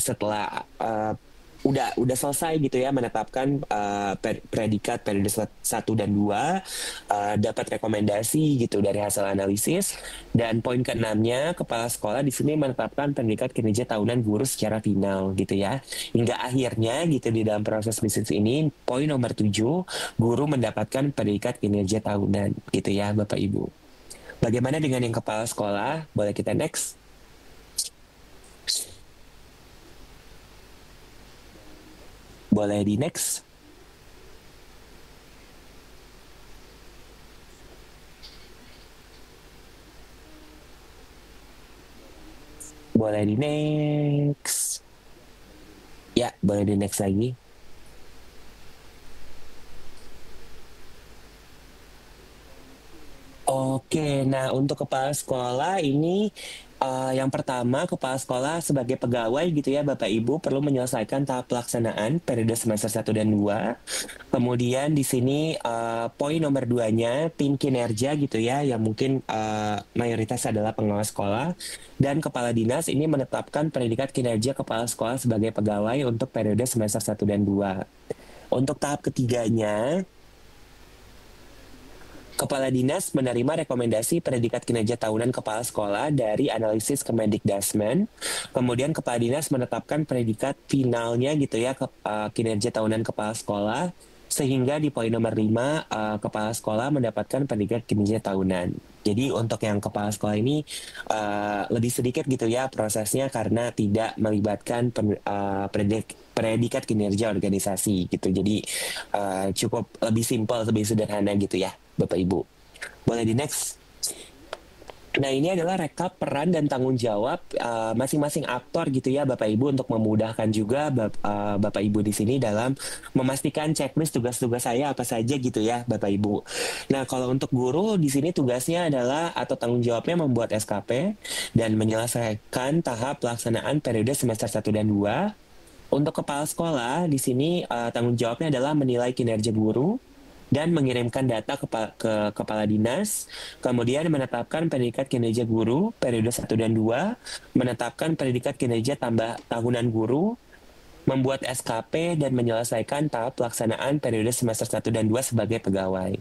setelah udah selesai gitu ya menetapkan predikat periode 1 dan 2 dapat rekomendasi gitu dari hasil analisis. Dan poin keenamnya kepala sekolah di sini menetapkan predikat kinerja tahunan guru secara final gitu ya. Hingga akhirnya gitu di dalam proses bisnis ini poin nomor 7 guru mendapatkan predikat kinerja tahunan gitu ya Bapak Ibu. Bagaimana dengan yang kepala sekolah? Boleh kita next? Boleh di next. Boleh di next. Ya, boleh di next lagi. Oke, nah untuk kepala sekolah ini yang pertama kepala sekolah sebagai pegawai gitu ya Bapak Ibu perlu menyelesaikan tahap pelaksanaan periode semester 1 dan 2. Kemudian di sini poin nomor 2-nya tim kinerja gitu ya yang mungkin mayoritas adalah pengawas sekolah dan kepala dinas ini menetapkan predikat kinerja kepala sekolah sebagai pegawai untuk periode semester 1 dan 2. Untuk tahap ketiganya Kepala Dinas menerima rekomendasi predikat kinerja tahunan kepala sekolah dari analisis Kemendikbudrismen. Kemudian Kepala Dinas menetapkan predikat finalnya gitu ya kinerja tahunan kepala sekolah. Sehingga di poin nomor 5 kepala sekolah mendapatkan predikat kinerja tahunan. Jadi untuk yang kepala sekolah ini lebih sedikit gitu ya prosesnya karena tidak melibatkan predikat kinerja organisasi gitu. Jadi cukup lebih simpel, lebih sederhana gitu ya Bapak Ibu. Boleh di next. Nah ini adalah rekap peran dan tanggung jawab masing-masing aktor gitu ya Bapak Ibu untuk memudahkan juga Bapak Ibu di sini dalam memastikan checklist tugas-tugas saya apa saja gitu ya Bapak Ibu. Nah kalau untuk guru di sini tugasnya adalah atau tanggung jawabnya membuat SKP dan menyelesaikan tahap pelaksanaan periode semester 1 dan 2. Untuk kepala sekolah di sini tanggung jawabnya adalah menilai kinerja guru dan mengirimkan data ke kepala dinas, kemudian menetapkan predikat kinerja guru periode 1 dan 2, menetapkan predikat kinerja tambah tahunan guru, membuat SKP dan menyelesaikan tahap pelaksanaan periode semester 1 dan 2 sebagai pegawai.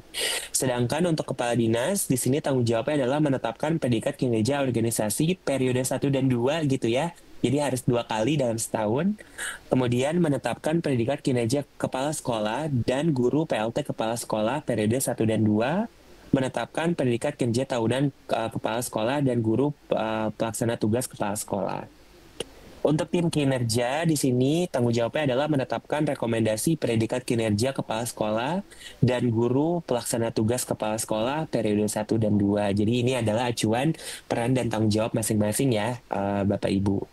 Sedangkan untuk kepala dinas, di sini tanggung jawabnya adalah menetapkan predikat kinerja organisasi periode 1 dan 2 gitu ya. Jadi harus 2 kali dalam setahun. Kemudian menetapkan predikat kinerja kepala sekolah dan guru PLT kepala sekolah periode 1 dan 2. Menetapkan predikat kinerja tahunan kepala sekolah dan guru pelaksana tugas kepala sekolah. Untuk tim kinerja di sini tanggung jawabnya adalah menetapkan rekomendasi predikat kinerja kepala sekolah dan guru pelaksana tugas kepala sekolah periode 1 dan 2. Jadi ini adalah acuan peran dan tanggung jawab masing-masing ya Bapak Ibu.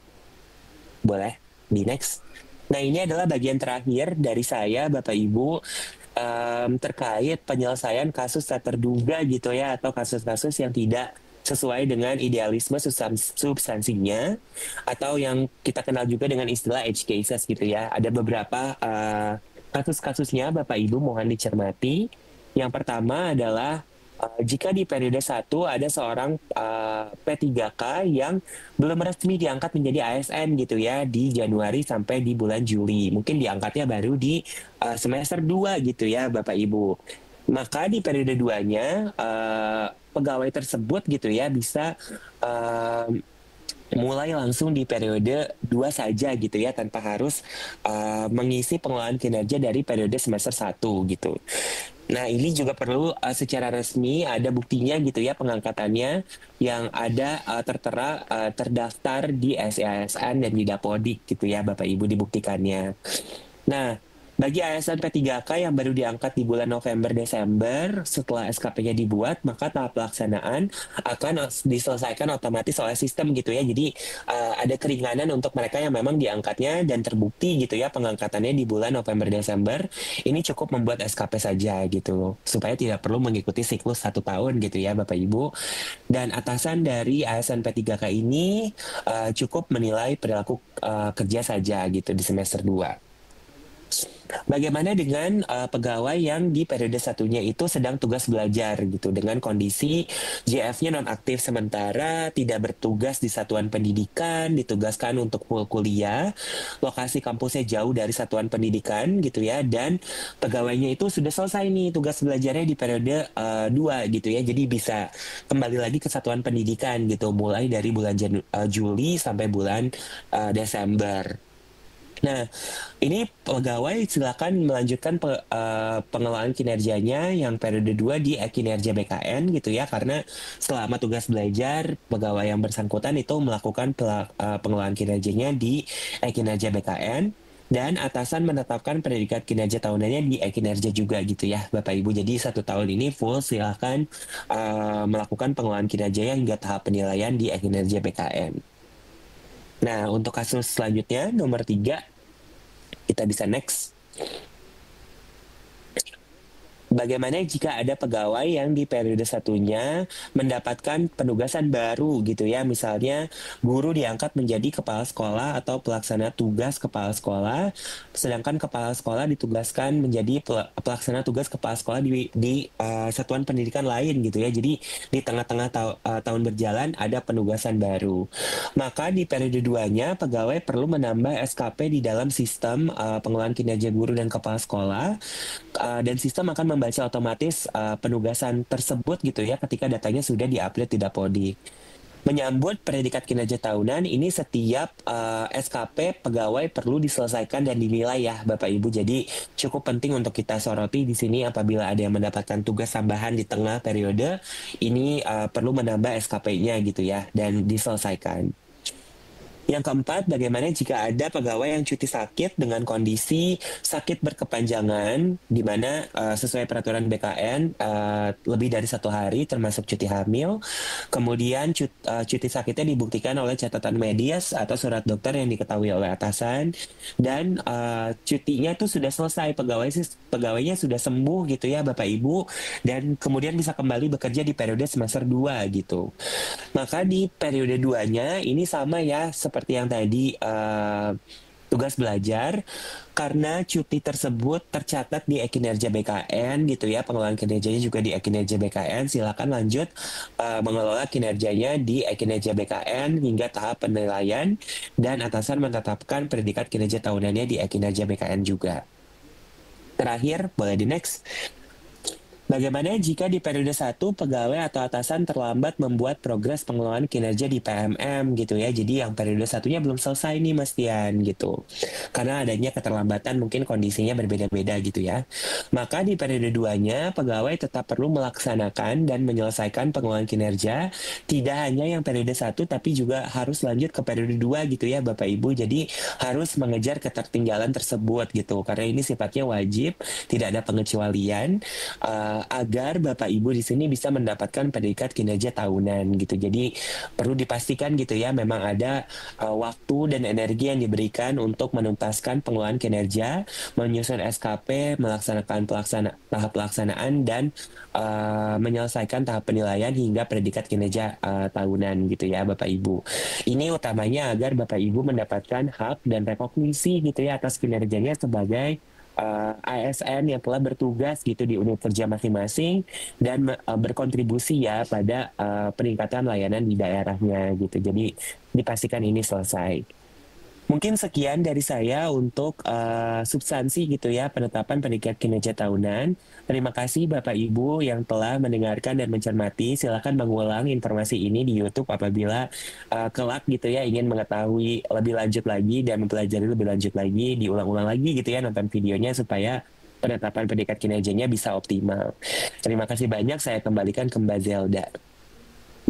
Boleh di next. Nah ini adalah bagian terakhir dari saya Bapak Ibu terkait penyelesaian kasus tak terduga gitu ya, atau kasus-kasus yang tidak sesuai dengan idealisme substansinya, atau yang kita kenal juga dengan istilah edge cases gitu ya. Ada beberapa kasus-kasusnya Bapak Ibu mohon dicermati. Yang pertama adalah jika di periode 1 ada seorang P3K yang belum resmi diangkat menjadi ASN gitu ya di Januari sampai di bulan Juli. Mungkin diangkatnya baru di semester 2 gitu ya Bapak Ibu. Maka di periode 2-nya pegawai tersebut gitu ya bisa mulai langsung di periode 2 saja gitu ya, tanpa harus mengisi pengelolaan kinerja dari periode semester 1 gitu. Nah, ini juga perlu secara resmi ada buktinya gitu ya pengangkatannya yang ada tertera terdaftar di SEASN dan di Dapodik gitu ya Bapak Ibu dibuktikannya. Nah, bagi ASN P3K yang baru diangkat di bulan November-Desember setelah SKP-nya dibuat, maka tahap pelaksanaan akan diselesaikan otomatis oleh sistem gitu ya. Jadi ada keringanan untuk mereka yang memang diangkatnya dan terbukti gitu ya pengangkatannya di bulan November-Desember. Ini cukup membuat SKP saja gitu, supaya tidak perlu mengikuti siklus 1 tahun gitu ya Bapak Ibu. Dan atasan dari ASN P3K ini cukup menilai perilaku kerja saja gitu di semester 2. Bagaimana dengan pegawai yang di periode 1-nya itu sedang tugas belajar gitu dengan kondisi JF-nya nonaktif sementara, tidak bertugas di satuan pendidikan, ditugaskan untuk full kuliah, lokasi kampusnya jauh dari satuan pendidikan gitu ya, dan pegawainya itu sudah selesai nih tugas belajarnya di periode 2 gitu ya, jadi bisa kembali lagi ke satuan pendidikan gitu mulai dari bulan Juli sampai bulan Desember. Nah, ini pegawai silakan melanjutkan pengelolaan kinerjanya yang periode 2 di kinerja BKN gitu ya, karena selama tugas belajar pegawai yang bersangkutan itu melakukan pengelolaan kinerjanya di kinerja BKN, dan atasan menetapkan predikat kinerja tahunannya di kinerja juga gitu ya Bapak Ibu. Jadi 1 tahun ini full silakan melakukan pengelolaan kinerjanya hingga tahap penilaian di kinerja BKN. Nah, untuk kasus selanjutnya, nomor 3, kita bisa next. Bagaimana jika ada pegawai yang di periode 1-nya mendapatkan penugasan baru gitu ya, misalnya guru diangkat menjadi kepala sekolah atau pelaksana tugas kepala sekolah, sedangkan kepala sekolah ditugaskan menjadi pelaksana tugas kepala sekolah di satuan pendidikan lain gitu ya. Jadi di tengah-tengah tahun berjalan ada penugasan baru. Maka di periode 2-nya pegawai perlu menambah SKP di dalam sistem pengelolaan kinerja guru dan kepala sekolah, dan sistem akan membaca otomatis penugasan tersebut gitu ya ketika datanya sudah diupload di Dapodik. Menyambut predikat kinerja tahunan ini, setiap SKP pegawai perlu diselesaikan dan dinilai ya Bapak Ibu. Jadi cukup penting untuk kita soroti di sini apabila ada yang mendapatkan tugas tambahan di tengah periode ini, perlu menambah SKP-nya gitu ya dan diselesaikan. Yang keempat, bagaimana jika ada pegawai yang cuti sakit dengan kondisi sakit berkepanjangan, di mana sesuai peraturan BKN lebih dari 1 hari termasuk cuti hamil, kemudian cuti sakitnya dibuktikan oleh catatan medis atau surat dokter yang diketahui oleh atasan, dan cutinya itu sudah selesai, pegawainya sudah sembuh gitu ya Bapak Ibu, dan kemudian bisa kembali bekerja di periode semester 2 gitu. Maka di periode 2-nya ini sama ya seperti yang tadi tugas belajar, karena cuti tersebut tercatat di kinerja BKN gitu ya, pengelolaan kinerjanya juga di kinerja BKN, silakan lanjut mengelola kinerjanya di kinerja BKN hingga tahap penilaian, dan atasan menetapkan predikat kinerja tahunannya di kinerja BKN juga. Terakhir, boleh di next. Bagaimana jika di periode 1 pegawai atau atasan terlambat membuat progres pengelolaan kinerja di PMM gitu ya. Jadi yang periode 1-nya belum selesai nih Mas Tian gitu. Karena adanya keterlambatan, mungkin kondisinya berbeda-beda gitu ya. Maka di periode 2-nya pegawai tetap perlu melaksanakan dan menyelesaikan pengelolaan kinerja, tidak hanya yang periode 1 tapi juga harus lanjut ke periode 2 gitu ya Bapak Ibu. Jadi harus mengejar ketertinggalan tersebut gitu. Karena ini sifatnya wajib, tidak ada pengecualian. agar Bapak Ibu di sini bisa mendapatkan predikat kinerja tahunan gitu. Jadi perlu dipastikan gitu ya, memang ada waktu dan energi yang diberikan untuk menuntaskan pengelolaan kinerja, menyusun SKP, melaksanakan tahap pelaksanaan dan menyelesaikan tahap penilaian hingga predikat kinerja tahunan gitu ya Bapak Ibu. Ini utamanya agar Bapak Ibu mendapatkan hak dan rekognisi gitu ya atas kinerjanya sebagai ASN yang telah bertugas gitu di unit kerja masing-masing dan berkontribusi ya pada peningkatan layanan di daerahnya gitu. Jadi dipastikan ini selesai. Mungkin sekian dari saya untuk substansi gitu ya penetapan predikat kinerja tahunan. Terima kasih Bapak Ibu yang telah mendengarkan dan mencermati. Silakan mengulang informasi ini di YouTube apabila kelak gitu ya ingin mengetahui lebih lanjut lagi dan mempelajari lebih lanjut lagi, diulang-ulang lagi gitu ya nonton videonya supaya penetapan predikat kinerjanya bisa optimal. Terima kasih banyak. Saya kembalikan ke Mbak Zelda.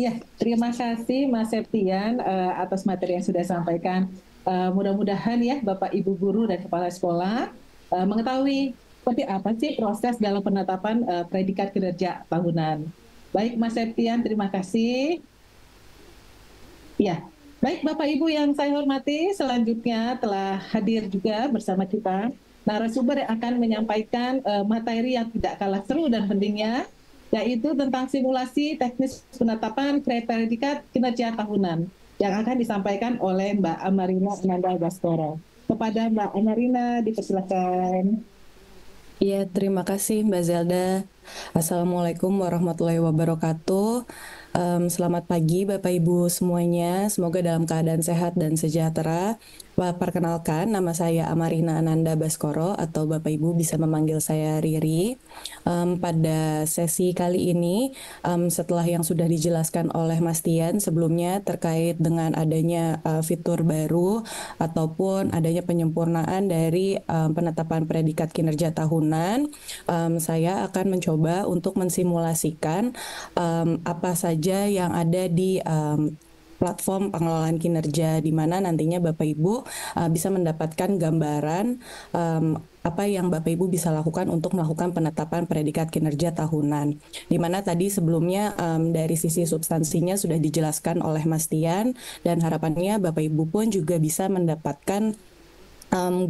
Ya, terima kasih Mas Septian atas materi yang sudah disampaikan. Mudah-mudahan ya Bapak Ibu guru dan kepala sekolah mengetahui seperti apa sih proses dalam penetapan predikat kinerja tahunan. Baik Mas Septian, terima kasih. Ya, baik Bapak Ibu yang saya hormati, selanjutnya telah hadir juga bersama kita narasumber yang akan menyampaikan materi yang tidak kalah seru dan pentingnya, yaitu tentang simulasi teknis penetapan predikat kinerja tahunan yang akan disampaikan oleh Mbak Amarina Ananda Baskoro. Kepada Mbak Amarina, dipersilakan. Iya, terima kasih Mbak Zelda. Assalamualaikum warahmatullahi wabarakatuh. Selamat pagi Bapak Ibu semuanya, semoga dalam keadaan sehat dan sejahtera. Perkenalkan, nama saya Amarina Ananda Baskoro atau Bapak Ibu bisa memanggil saya Riri. Pada sesi kali ini, setelah yang sudah dijelaskan oleh Mas Tian sebelumnya terkait dengan adanya fitur baru ataupun adanya penyempurnaan dari penetapan predikat kinerja tahunan, saya akan mencoba untuk mensimulasikan apa saja yang ada di platform pengelolaan kinerja, di mana nantinya Bapak Ibu bisa mendapatkan gambaran apa yang Bapak Ibu bisa lakukan untuk melakukan penetapan predikat kinerja tahunan. Di mana tadi sebelumnya dari sisi substansinya sudah dijelaskan oleh Mas Tian, dan harapannya Bapak Ibu pun juga bisa mendapatkan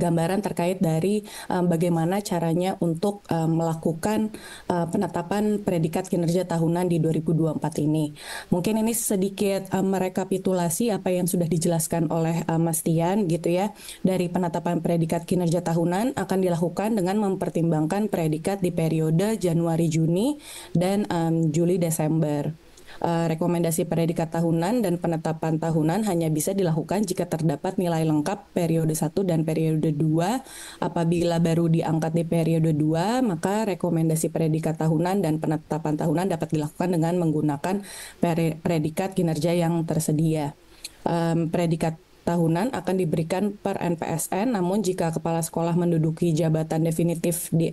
gambaran terkait dari bagaimana caranya untuk melakukan penetapan predikat kinerja tahunan di 2024 ini. Mungkin ini sedikit merekapitulasi apa yang sudah dijelaskan oleh Mas Tian gitu ya. Dari penetapan predikat kinerja tahunan akan dilakukan dengan mempertimbangkan predikat di periode Januari-Juni dan Juli-Desember. Rekomendasi predikat tahunan dan penetapan tahunan hanya bisa dilakukan jika terdapat nilai lengkap periode 1 dan periode 2. Apabila baru diangkat di periode 2, maka rekomendasi predikat tahunan dan penetapan tahunan dapat dilakukan dengan menggunakan predikat kinerja yang tersedia. Predikat tahunan akan diberikan per NPSN, namun jika kepala sekolah menduduki jabatan definitif di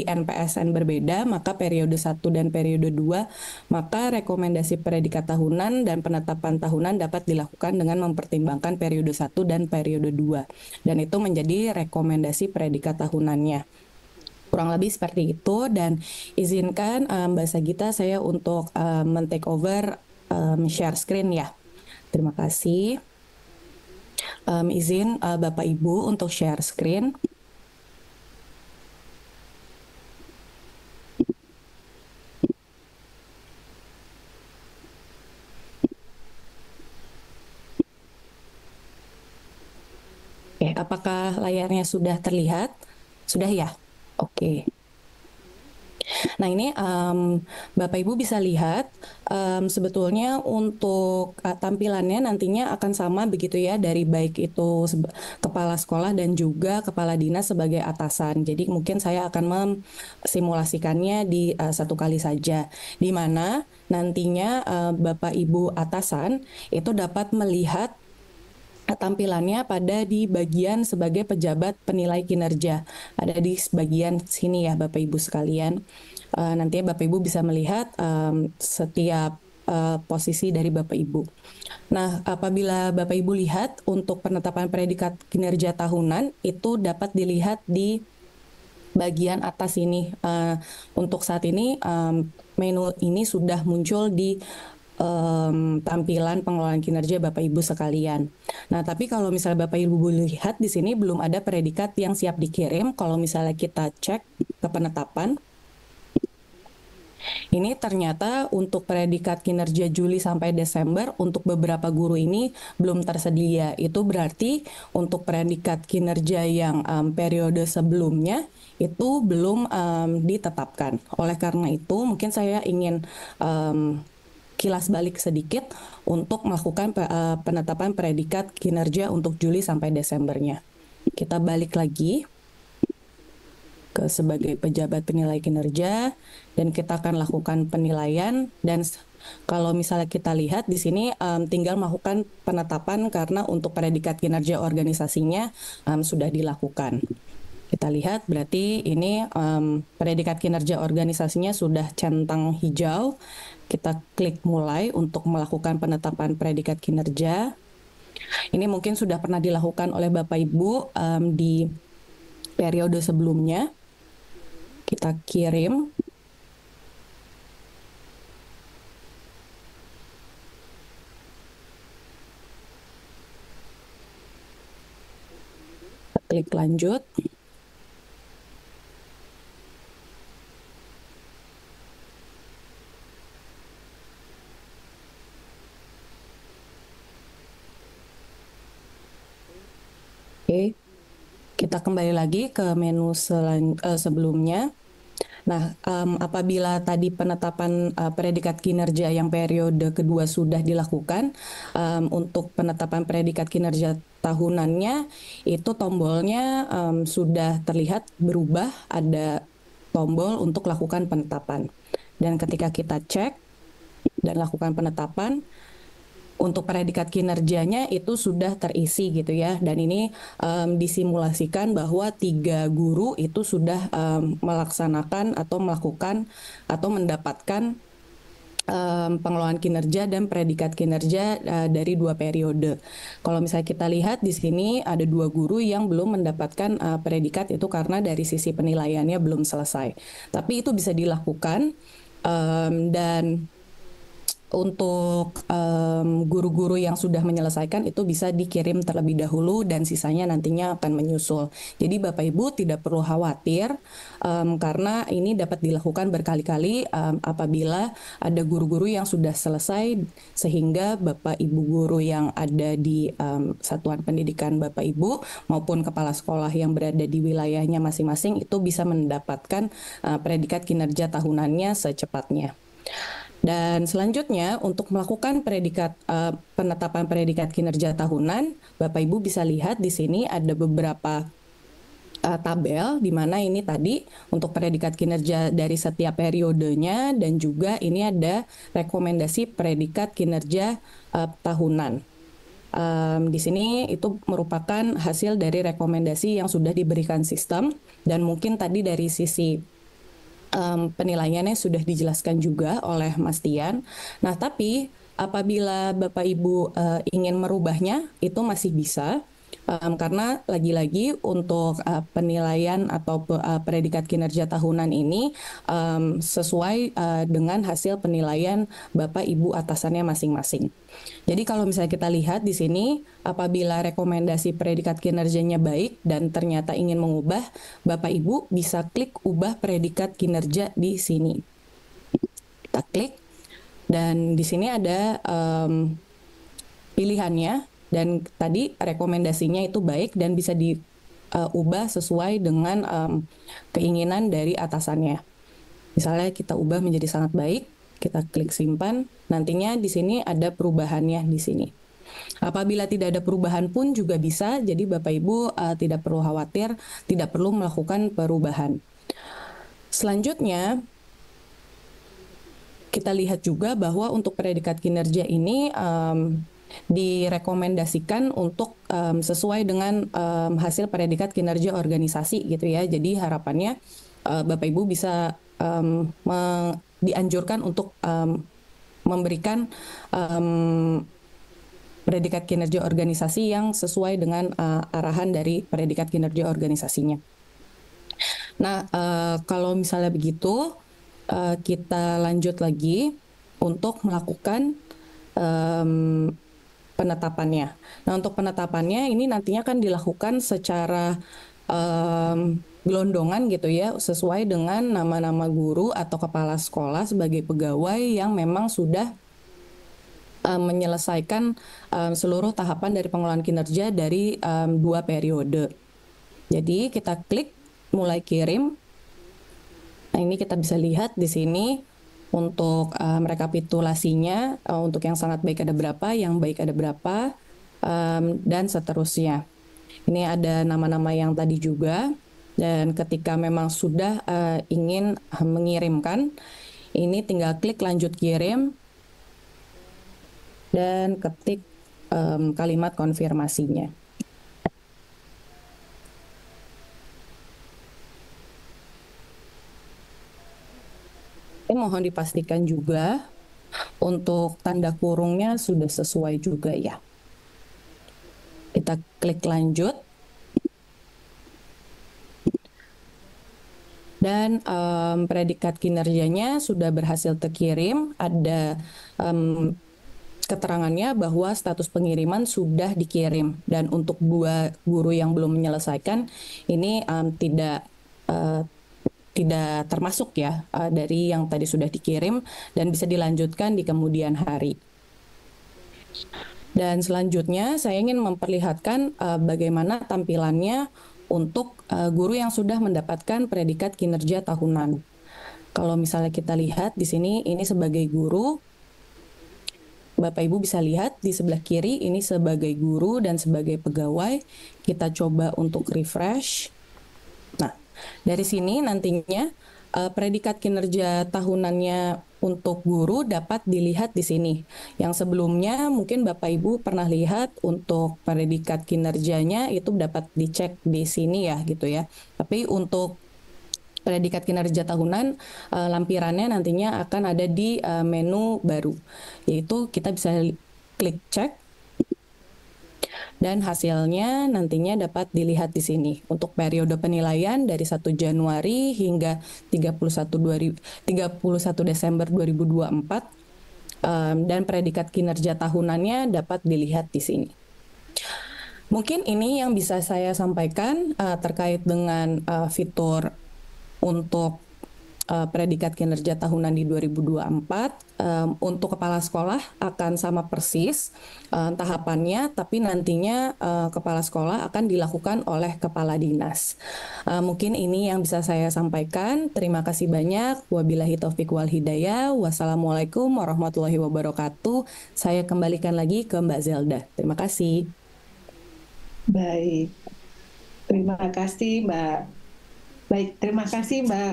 NPSN berbeda, maka periode 1 dan periode 2, maka rekomendasi predikat tahunan dan penetapan tahunan dapat dilakukan dengan mempertimbangkan periode 1 dan periode 2. Dan itu menjadi rekomendasi predikat tahunannya. Kurang lebih seperti itu, dan izinkan Mbak Sagita saya untuk men-take over share screen ya. Terima kasih. Izin Bapak Ibu untuk share screen. Oke, apakah layarnya sudah terlihat? Sudah ya? Oke. Nah ini Bapak Ibu bisa lihat sebetulnya untuk tampilannya nantinya akan sama begitu ya, dari baik itu kepala sekolah dan juga kepala dinas sebagai atasan. Jadi mungkin saya akan memsimulasikannya di satu kali saja, di mana nantinya Bapak Ibu atasan itu dapat melihat tampilannya pada di bagian sebagai pejabat penilai kinerja. Ada di bagian sini ya Bapak Ibu sekalian. Nantinya Bapak Ibu bisa melihat setiap posisi dari Bapak Ibu. Nah, apabila Bapak Ibu lihat untuk penetapan predikat kinerja tahunan itu dapat dilihat di bagian atas ini. Untuk saat ini menu ini sudah muncul di tampilan pengelolaan kinerja Bapak Ibu sekalian. Nah, tapi kalau misalnya Bapak Ibu lihat di sini belum ada predikat yang siap dikirim. Kalau misalnya kita cek ke penetapan, ini ternyata untuk predikat kinerja Juli sampai Desember untuk beberapa guru ini belum tersedia. Itu berarti untuk predikat kinerja yang periode sebelumnya itu belum ditetapkan. Oleh karena itu, mungkin saya ingin kilas balik sedikit untuk melakukan penetapan predikat kinerja untuk Juli sampai Desembernya. Kita balik lagi ke sebagai pejabat penilai kinerja dan kita akan lakukan penilaian. Dan kalau misalnya kita lihat di sini tinggal melakukan penetapan karena untuk predikat kinerja organisasinya sudah dilakukan. Kita lihat berarti ini predikat kinerja organisasinya sudah centang hijau. Kita klik mulai untuk melakukan penetapan predikat kinerja. Ini mungkin sudah pernah dilakukan oleh Bapak Ibu di periode sebelumnya. Kita kirim. Kita klik lanjut. Oke, kita kembali lagi ke menu sebelumnya. Nah, apabila tadi penetapan predikat kinerja yang periode kedua sudah dilakukan, untuk penetapan predikat kinerja tahunannya, itu tombolnya sudah terlihat berubah, ada tombol untuk lakukan penetapan. Dan ketika kita cek dan lakukan penetapan, untuk predikat kinerjanya itu sudah terisi gitu ya, dan ini disimulasikan bahwa 3 guru itu sudah melaksanakan atau melakukan atau mendapatkan pengelolaan kinerja dan predikat kinerja dari 2 periode. Kalau misalnya kita lihat di sini ada 2 guru yang belum mendapatkan predikat itu karena dari sisi penilaiannya belum selesai. Tapi itu bisa dilakukan dan untuk guru-guru yang sudah menyelesaikan itu bisa dikirim terlebih dahulu dan sisanya nantinya akan menyusul. Jadi Bapak Ibu tidak perlu khawatir karena ini dapat dilakukan berkali-kali apabila ada guru-guru yang sudah selesai sehingga Bapak Ibu guru yang ada di satuan pendidikan Bapak Ibu maupun kepala sekolah yang berada di wilayahnya masing-masing itu bisa mendapatkan predikat kinerja tahunannya secepatnya. Dan selanjutnya untuk melakukan penetapan predikat kinerja tahunan, Bapak Ibu bisa lihat di sini ada beberapa tabel di mana ini tadi untuk predikat kinerja dari setiap periodenya dan juga ini ada rekomendasi predikat kinerja tahunan. Di sini itu merupakan hasil dari rekomendasi yang sudah diberikan sistem dan mungkin tadi dari sisi penilaiannya sudah dijelaskan juga oleh Mas Tian. Nah, tapi apabila Bapak Ibu ingin merubahnya, itu masih bisa. Karena lagi-lagi untuk penilaian atau predikat kinerja tahunan ini sesuai dengan hasil penilaian Bapak Ibu atasannya masing-masing. Jadi kalau misalnya kita lihat di sini, apabila rekomendasi predikat kinerjanya baik dan ternyata ingin mengubah, Bapak Ibu bisa klik ubah predikat kinerja di sini. Kita klik dan di sini ada pilihannya. Dan tadi rekomendasinya itu baik dan bisa diubah sesuai dengan keinginan dari atasannya. Misalnya kita ubah menjadi sangat baik, kita klik simpan. Nantinya di sini ada perubahannya di sini. Apabila tidak ada perubahan pun juga bisa, jadi Bapak Ibu tidak perlu khawatir, tidak perlu melakukan perubahan. Selanjutnya, kita lihat juga bahwa untuk predikat kinerja ini direkomendasikan untuk sesuai dengan hasil predikat kinerja organisasi gitu ya. Jadi harapannya Bapak Ibu bisa dianjurkan untuk memberikan predikat kinerja organisasi yang sesuai dengan arahan dari predikat kinerja organisasinya. Nah, kalau misalnya begitu, kita lanjut lagi untuk melakukan penetapannya. Nah, untuk penetapannya ini nantinya kan dilakukan secara gelondongan gitu ya, sesuai dengan nama-nama guru atau kepala sekolah sebagai pegawai yang memang sudah menyelesaikan seluruh tahapan dari pengelolaan kinerja dari 2 periode. Jadi kita klik mulai kirim. Nah, ini kita bisa lihat di sini untuk rekapitulasinya, untuk yang sangat baik ada berapa, yang baik ada berapa, dan seterusnya. Ini ada nama-nama yang tadi juga, dan ketika memang sudah ingin mengirimkan, ini tinggal klik lanjut kirim, dan ketik kalimat konfirmasinya. Mohon dipastikan juga untuk tanda kurungnya sudah sesuai juga ya. Kita klik lanjut. Dan predikat kinerjanya sudah berhasil terkirim. Ada keterangannya bahwa status pengiriman sudah dikirim. Dan untuk 2 guru yang belum menyelesaikan, ini tidak termasuk ya dari yang tadi sudah dikirim dan bisa dilanjutkan di kemudian hari. Dan selanjutnya saya ingin memperlihatkan bagaimana tampilannya untuk guru yang sudah mendapatkan predikat kinerja tahunan. Kalau misalnya kita lihat di sini, ini sebagai guru, Bapak Ibu bisa lihat di sebelah kiri ini sebagai guru dan sebagai pegawai. Kita coba untuk refresh. Nah, dari sini nantinya predikat kinerja tahunannya untuk guru dapat dilihat di sini. Yang sebelumnya mungkin Bapak Ibu pernah lihat untuk predikat kinerjanya itu dapat dicek di sini ya gitu ya. Tapi untuk predikat kinerja tahunan lampirannya nantinya akan ada di menu baru, yaitu kita bisa klik cek. Dan hasilnya nantinya dapat dilihat di sini. Untuk periode penilaian dari 1 Januari hingga 31 Desember 2024 dan predikat kinerja tahunannya dapat dilihat di sini. Mungkin ini yang bisa saya sampaikan terkait dengan fitur untuk predikat kinerja tahunan di 2024. Untuk kepala sekolah akan sama persis tahapannya, tapi nantinya kepala sekolah akan dilakukan oleh kepala dinas. Mungkin ini yang bisa saya sampaikan. Terima kasih banyak. Wabillahi taufiq wal hidayah. Wassalamualaikum warahmatullahi wabarakatuh. Saya kembalikan lagi ke Mbak Zelda. Terima kasih. Baik, terima kasih Mbak. Baik, terima kasih Mbak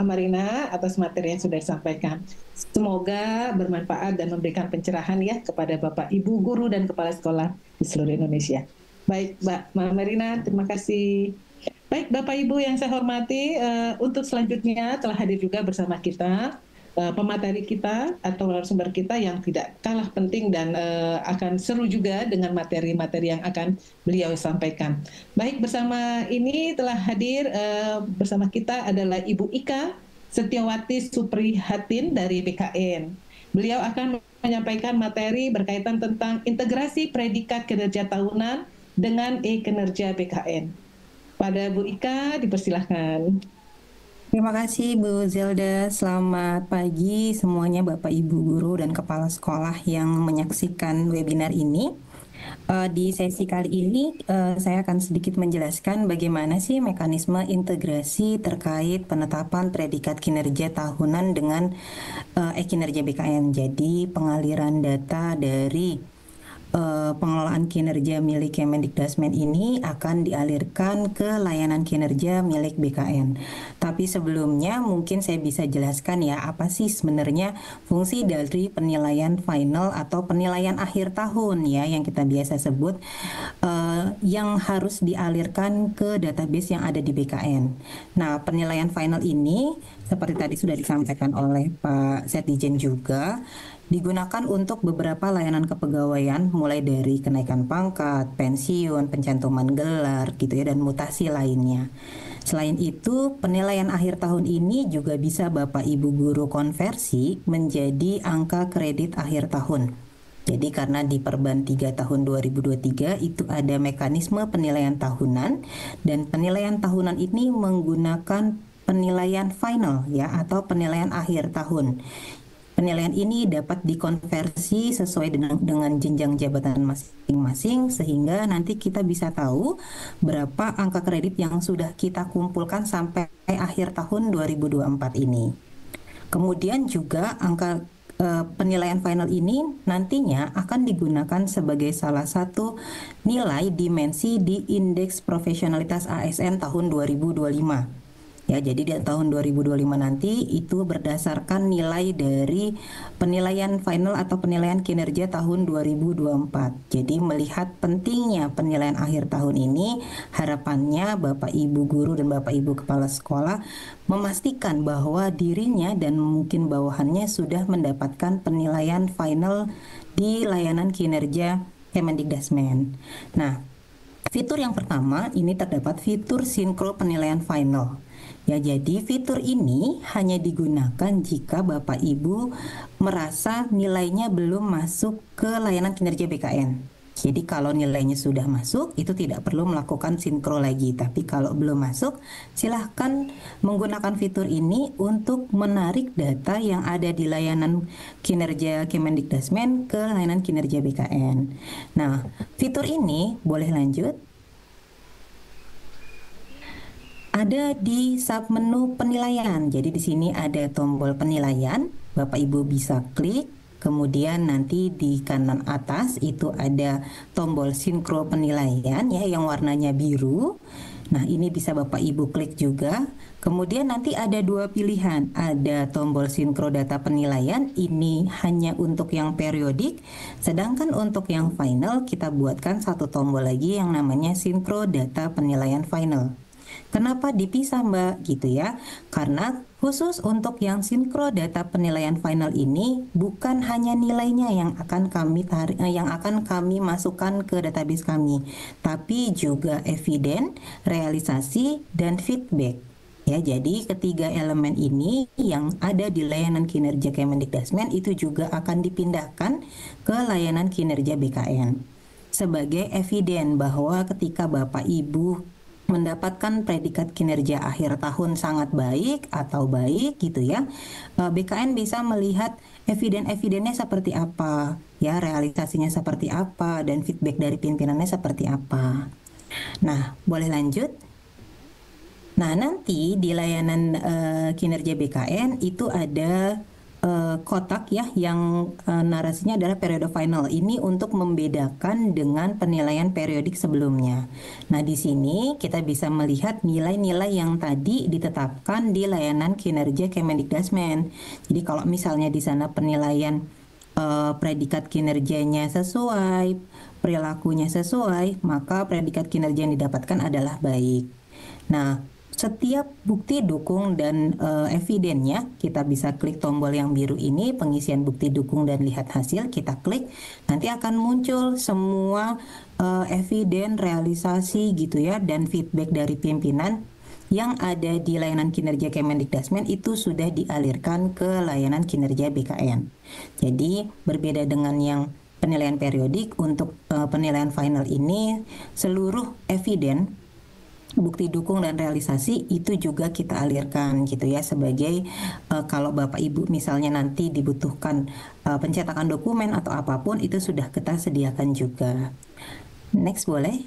Amarina atas materi yang sudah disampaikan. Semoga bermanfaat dan memberikan pencerahan ya kepada Bapak, Ibu, guru, dan kepala sekolah di seluruh Indonesia. Baik, Mbak Amarina, terima kasih. Baik, Bapak, Ibu yang saya hormati, untuk selanjutnya telah hadir juga bersama kita pemateri kita atau narasumber kita yang tidak kalah penting dan akan seru juga dengan materi-materi yang akan beliau sampaikan. Baik, bersama ini telah hadir bersama kita adalah Ibu Ika Setiawati Suprihatin dari BKN. Beliau akan menyampaikan materi berkaitan tentang integrasi predikat kinerja tahunan dengan e-kinerja BKN. Pada Bu Ika, dipersilahkan. Terima kasih Bu Zelda. Selamat pagi semuanya Bapak Ibu guru dan kepala sekolah yang menyaksikan webinar ini. Di sesi kali ini saya akan sedikit menjelaskan bagaimana sih mekanisme integrasi terkait penetapan predikat kinerja tahunan dengan e-kinerja BKN. Jadi pengaliran data dari pengelolaan kinerja milik Kemendikdasmen ini akan dialirkan ke layanan kinerja milik BKN. Tapi sebelumnya mungkin saya bisa jelaskan ya apa sih sebenarnya fungsi dari penilaian final atau penilaian akhir tahun ya yang kita biasa sebut yang harus dialirkan ke database yang ada di BKN. Nah, penilaian final ini seperti tadi sudah disampaikan oleh Pak Setdijen juga digunakan untuk beberapa layanan kepegawaian mulai dari kenaikan pangkat, pensiun, pencantuman gelar gitu ya dan mutasi lainnya. Selain itu, penilaian akhir tahun ini juga bisa Bapak Ibu guru konversi menjadi angka kredit akhir tahun. Jadi karena di Perban 3 tahun 2023 itu ada mekanisme penilaian tahunan, dan penilaian tahunan ini menggunakan penilaian final ya, atau penilaian akhir tahun. Penilaian ini dapat dikonversi sesuai dengan jenjang jabatan masing-masing, sehingga nanti kita bisa tahu berapa angka kredit yang sudah kita kumpulkan sampai akhir tahun 2024 ini. Kemudian juga angka penilaian final ini nantinya akan digunakan sebagai salah satu nilai dimensi di Indeks Profesionalitas ASN tahun 2025. Ya, jadi di tahun 2025 nanti itu berdasarkan nilai dari penilaian final atau penilaian kinerja tahun 2024. Jadi melihat pentingnya penilaian akhir tahun ini, harapannya Bapak Ibu guru dan Bapak Ibu kepala sekolah memastikan bahwa dirinya dan mungkin bawahannya sudah mendapatkan penilaian final di layanan kinerja Kemendikdasmen. Nah, fitur yang pertama ini terdapat fitur sinkro penilaian final. Ya, jadi fitur ini hanya digunakan jika Bapak Ibu merasa nilainya belum masuk ke layanan kinerja BKN. Jadi kalau nilainya sudah masuk, itu tidak perlu melakukan sinkro lagi. Tapi kalau belum masuk, silahkan menggunakan fitur ini untuk menarik data yang ada di layanan kinerja Kemendikdasmen ke layanan kinerja BKN. Nah, fitur ini boleh lanjut. Ada di submenu penilaian. Jadi di sini ada tombol penilaian. Bapak Ibu bisa klik. Kemudian nanti di kanan atas itu ada tombol sinkro penilaian ya, yang warnanya biru. Nah, ini bisa Bapak Ibu klik juga. Kemudian nanti ada dua pilihan. Ada tombol sinkro data penilaian, ini hanya untuk yang periodik. Sedangkan untuk yang final kita buatkan satu tombol lagi yang namanya sinkro data penilaian final. Kenapa dipisah Mbak gitu ya? Karena khusus untuk yang sinkro data penilaian final ini bukan hanya nilainya yang akan kami masukkan ke database kami, tapi juga eviden, realisasi, dan feedback. Ya, jadi ketiga elemen ini yang ada di layanan kinerja Kemendikdasmen itu juga akan dipindahkan ke layanan kinerja BKN sebagai eviden bahwa ketika Bapak Ibu mendapatkan predikat kinerja akhir tahun sangat baik atau baik gitu ya, BKN bisa melihat eviden-evidennya seperti apa ya, realisasinya seperti apa, dan feedback dari pimpinannya seperti apa. Nah, boleh lanjut. Nah, nanti di layanan kinerja BKN itu ada kotak ya yang narasinya adalah periode final. Ini untuk membedakan dengan penilaian periodik sebelumnya. Nah, di sini kita bisa melihat nilai-nilai yang tadi ditetapkan di layanan kinerja Kemendikdasmen. Jadi kalau misalnya di sana penilaian predikat kinerjanya sesuai, perilakunya sesuai, maka predikat kinerja yang didapatkan adalah baik. Nah, setiap bukti dukung dan evidennya, kita bisa klik tombol yang biru ini, pengisian bukti dukung dan lihat hasil, kita klik, nanti akan muncul semua eviden, realisasi gitu ya, dan feedback dari pimpinan yang ada di layanan kinerja Kemendikdasmen itu sudah dialirkan ke layanan kinerja BKN. Jadi berbeda dengan yang penilaian periodik, untuk penilaian final ini seluruh eviden, bukti dukung dan realisasi itu juga kita alirkan gitu ya, sebagai kalau Bapak Ibu misalnya nanti dibutuhkan pencetakan dokumen atau apapun itu sudah kita sediakan juga. Next boleh.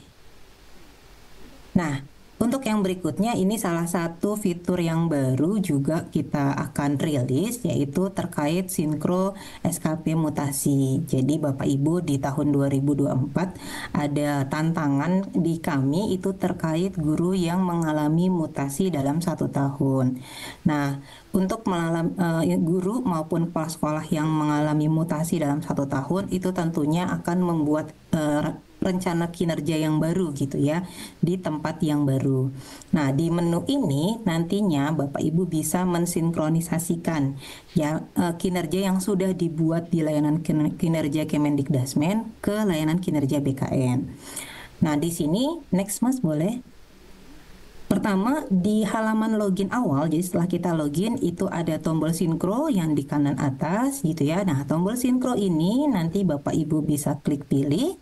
Nah, untuk yang berikutnya ini salah satu fitur yang baru juga kita akan rilis, yaitu terkait sinkro SKP mutasi. Jadi Bapak Ibu di tahun 2024 ada tantangan di kami itu terkait guru yang mengalami mutasi dalam 1 tahun. Nah, untuk guru maupun kepala sekolah yang mengalami mutasi dalam 1 tahun itu tentunya akan membuat rencana kinerja yang baru gitu ya, di tempat yang baru. Nah, di menu ini nantinya Bapak Ibu bisa mensinkronisasikan ya kinerja yang sudah dibuat di layanan kinerja Kemendikdasmen ke layanan kinerja BKN. Nah, di sini next Mas boleh. Pertama, di halaman login awal, jadi setelah kita login itu ada tombol sinkro yang di kanan atas gitu ya. Nah, tombol sinkro ini nanti Bapak Ibu bisa klik pilih.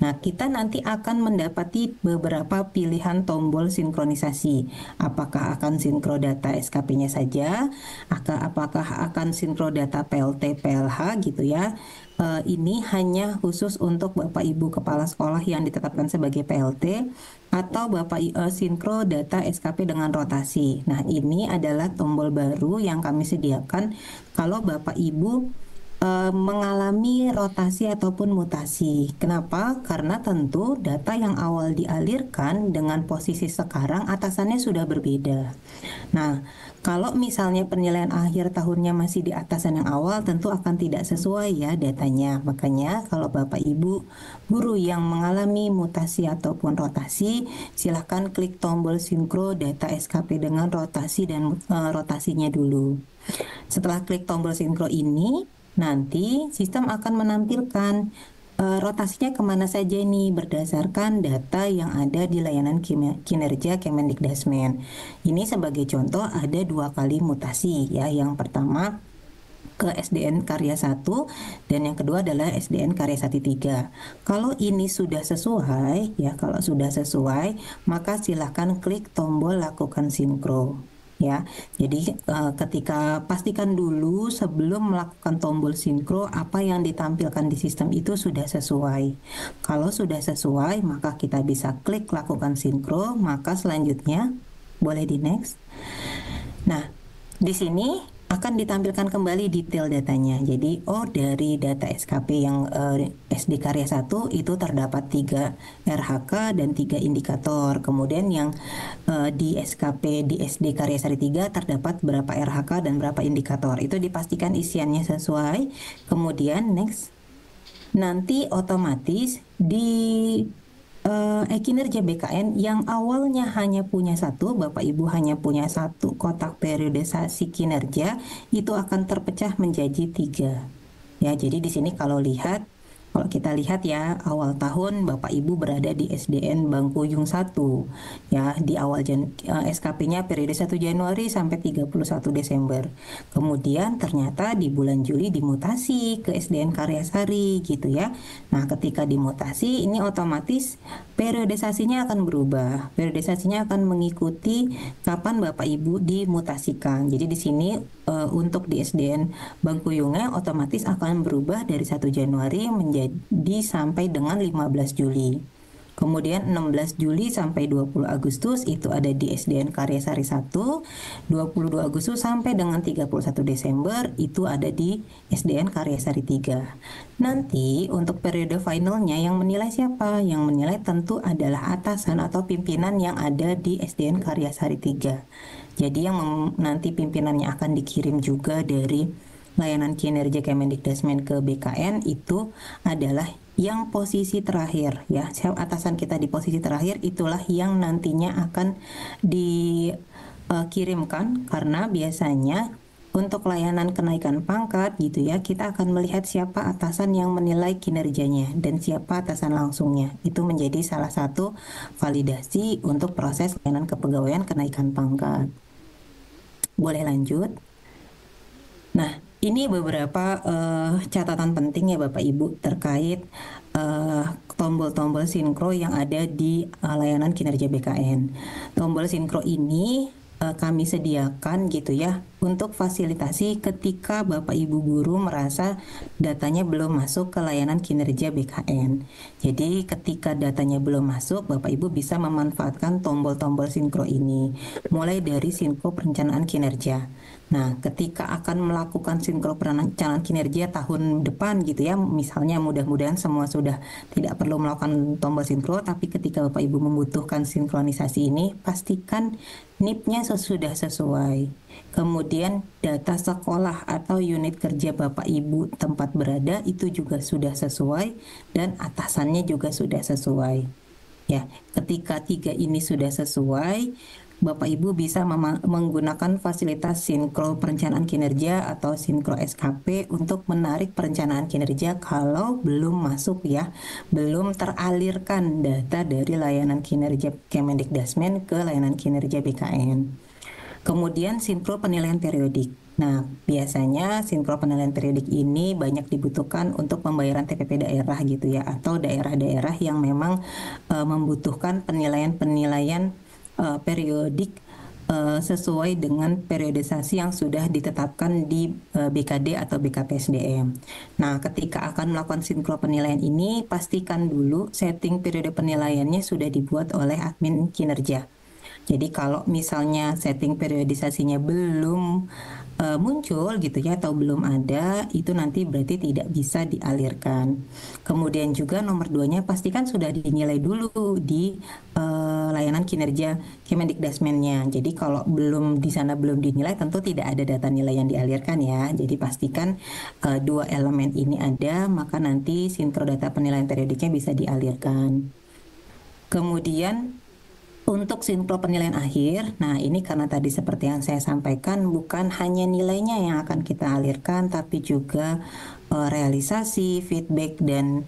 Nah, kita nanti akan mendapati beberapa pilihan tombol sinkronisasi. Apakah akan sinkro data SKP-nya saja, apakah akan sinkro data PLT, PLH gitu ya. Ini hanya khusus untuk Bapak Ibu Kepala Sekolah yang ditetapkan sebagai PLT atau Bapak sinkro data SKP dengan rotasi. Nah, ini adalah tombol baru yang kami sediakan kalau Bapak Ibu mengalami rotasi ataupun mutasi. Kenapa? Karena tentu data yang awal dialirkan dengan posisi sekarang atasannya sudah berbeda. Nah, kalau misalnya penilaian akhir tahunnya masih di atasan yang awal, tentu akan tidak sesuai ya datanya. Makanya kalau Bapak Ibu guru yang mengalami mutasi ataupun rotasi, silahkan klik tombol sinkro data SKP dengan rotasi dan rotasinya dulu. Setelah klik tombol sinkro ini, nanti sistem akan menampilkan rotasinya kemana saja nih berdasarkan data yang ada di layanan kinerja Kemendikdasmen. Ini sebagai contoh ada 2 kali mutasi ya. Yang pertama ke SDN Karya 1 dan yang kedua adalah SDN Karya 13. Kalau ini sudah sesuai ya, kalau sudah sesuai maka silahkan klik tombol lakukan sinkro. Ya, jadi ketika pastikan dulu sebelum melakukan tombol sinkro apa yang ditampilkan di sistem itu sudah sesuai. Kalau sudah sesuai, maka kita bisa klik lakukan sinkro. Maka selanjutnya boleh di next. Nah, di sini akan ditampilkan kembali detail datanya. Jadi, dari data SKP yang SD Karya 1 itu terdapat 3 RHK dan 3 indikator. Kemudian yang di SKP di SD Karya Sari 3 terdapat berapa RHK dan berapa indikator. Itu dipastikan isiannya sesuai. Kemudian next. Nanti otomatis di kinerja BKN yang awalnya hanya punya 1, Bapak Ibu hanya punya 1 kotak periodisasi kinerja, itu akan terpecah menjadi 3. Ya, jadi di sini kalau kita lihat ya, awal tahun Bapak Ibu berada di SDN Bangkuyung 1. Ya, di awal SKP-nya periode 1 Januari sampai 31 Desember. Kemudian ternyata di bulan Juli dimutasi ke SDN Karyasari gitu ya. Nah, ketika dimutasi ini otomatis periodisasinya akan berubah. Periodisasinya akan mengikuti kapan Bapak Ibu dimutasikan. Jadi di sini untuk di SDN Bangkuyungnya otomatis akan berubah dari 1 Januari menjadi sampai dengan 15 Juli. Kemudian 16 Juli sampai 20 Agustus itu ada di SDN Karyasari 1, 22 Agustus sampai dengan 31 Desember itu ada di SDN Karyasari 3. Nanti untuk periode finalnya yang menilai siapa? Yang menilai tentu adalah atasan atau pimpinan yang ada di SDN Karyasari 3. Jadi yang nanti pimpinannya akan dikirim juga dari layanan kinerja Kemendikdasmen ke BKN itu adalah yang posisi terakhir ya. Atasan kita di posisi terakhir itulah yang nantinya akan dikirimkan, karena biasanya untuk layanan kenaikan pangkat gitu ya, kita akan melihat siapa atasan yang menilai kinerjanya dan siapa atasan langsungnya. Itu menjadi salah satu validasi untuk proses layanan kepegawaian kenaikan pangkat. Boleh lanjut? Nah, ini beberapa catatan penting ya Bapak Ibu terkait tombol-tombol sinkro yang ada di layanan kinerja BKN. Tombol sinkro ini kami sediakan gitu ya untuk fasilitasi ketika Bapak Ibu guru merasa datanya belum masuk ke layanan kinerja BKN. Jadi ketika datanya belum masuk, Bapak Ibu bisa memanfaatkan tombol-tombol sinkro ini. Mulai dari sinkro perencanaan kinerja. Nah, ketika akan melakukan sinkro perencanaan kinerja tahun depan gitu ya, misalnya mudah-mudahan semua sudah tidak perlu melakukan tombol sinkro, tapi ketika Bapak Ibu membutuhkan sinkronisasi ini, pastikan NIP-nya sudah sesuai. Kemudian data sekolah atau unit kerja Bapak Ibu tempat berada itu juga sudah sesuai dan atasannya juga sudah sesuai. Ya, ketika 3 ini sudah sesuai, Bapak Ibu bisa menggunakan fasilitas sinkro perencanaan kinerja atau sinkro SKP untuk menarik perencanaan kinerja kalau belum masuk ya, belum teralirkan data dari layanan kinerja Kemendikdasmen ke layanan kinerja BKN. Kemudian sinkro penilaian periodik. Nah, biasanya sinkro penilaian periodik ini banyak dibutuhkan untuk pembayaran TPP daerah gitu ya, atau daerah-daerah yang memang membutuhkan penilaian-penilaian periodik sesuai dengan periodisasi yang sudah ditetapkan di BKD atau BKPSDM. Nah, ketika akan melakukan sinkro penilaian ini, pastikan dulu setting periode penilaiannya sudah dibuat oleh admin kinerja. Jadi kalau misalnya setting periodisasinya belum muncul gitu ya, atau belum ada, itu nanti berarti tidak bisa dialirkan. Kemudian juga nomor 2-nya pastikan sudah dinilai dulu di layanan kinerja Kemendikdasmennya. Jadi kalau belum di sana belum dinilai, tentu tidak ada data nilai yang dialirkan ya. Jadi pastikan 2 elemen ini ada, maka nanti sinkro data penilaian periodiknya bisa dialirkan. Kemudian untuk sinkro penilaian akhir, nah ini karena tadi seperti yang saya sampaikan, bukan hanya nilainya yang akan kita alirkan, tapi juga realisasi, feedback, dan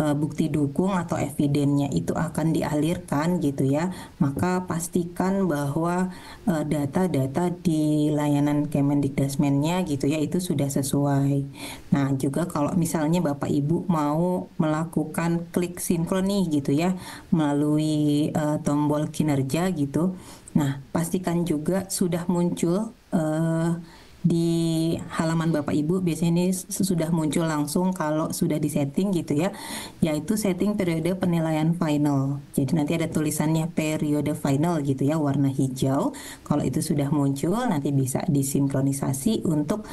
bukti dukung atau evidennya itu akan dialirkan gitu ya. Maka pastikan bahwa data-data di layanan Kemendikdasmennya gitu ya itu sudah sesuai. Nah juga kalau misalnya Bapak Ibu mau melakukan klik sinkron nih gitu ya melalui tombol kinerja gitu. Nah pastikan juga sudah muncul di halaman Bapak Ibu, biasanya ini sudah muncul langsung kalau sudah disetting gitu ya, yaitu setting periode penilaian final. Jadi nanti ada tulisannya periode final gitu ya, warna hijau. Kalau itu sudah muncul, nanti bisa disinkronisasi untuk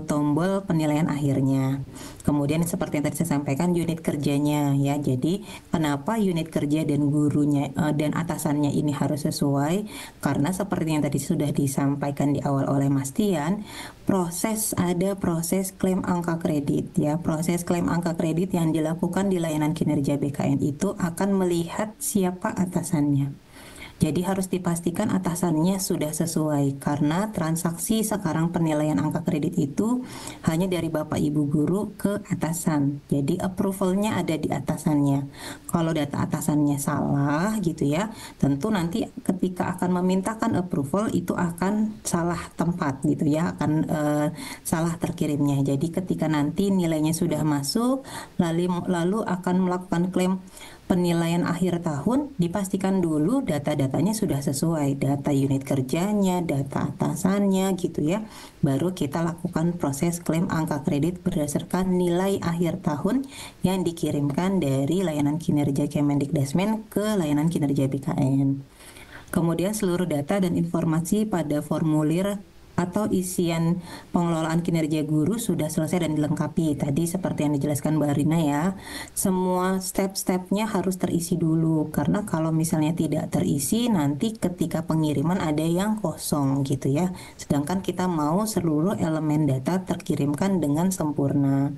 tombol penilaian akhirnya. Kemudian seperti yang tadi saya sampaikan, unit kerjanya ya. Jadi kenapa unit kerja dan gurunya dan atasannya ini harus sesuai? Karena seperti yang tadi sudah disampaikan di awal oleh Mas Tian, ada proses klaim angka kredit ya. Proses klaim angka kredit yang dilakukan di layanan kinerja BKN itu akan melihat siapa atasannya. Jadi harus dipastikan atasannya sudah sesuai karena transaksi sekarang penilaian angka kredit itu hanya dari Bapak Ibu guru ke atasan. Jadi approvalnya ada di atasannya. Kalau data atasannya salah gitu ya, tentu nanti ketika akan memintakan approval itu akan salah tempat gitu ya, akan salah terkirimnya. Jadi ketika nanti nilainya sudah masuk, lalu akan melakukan klaim penilaian akhir tahun, dipastikan dulu data-datanya sudah sesuai, data unit kerjanya, data atasannya gitu ya. Baru kita lakukan proses klaim angka kredit berdasarkan nilai akhir tahun yang dikirimkan dari layanan kinerja Kemendikdasmen ke layanan kinerja BKN. Kemudian seluruh data dan informasi pada formulir atau isian pengelolaan kinerja guru sudah selesai dan dilengkapi. Tadi seperti yang dijelaskan Mbak Rina ya, semua step-stepnya harus terisi dulu. Karena kalau misalnya tidak terisi, nanti ketika pengiriman ada yang kosong gitu ya. Sedangkan kita mau seluruh elemen data terkirimkan dengan sempurna.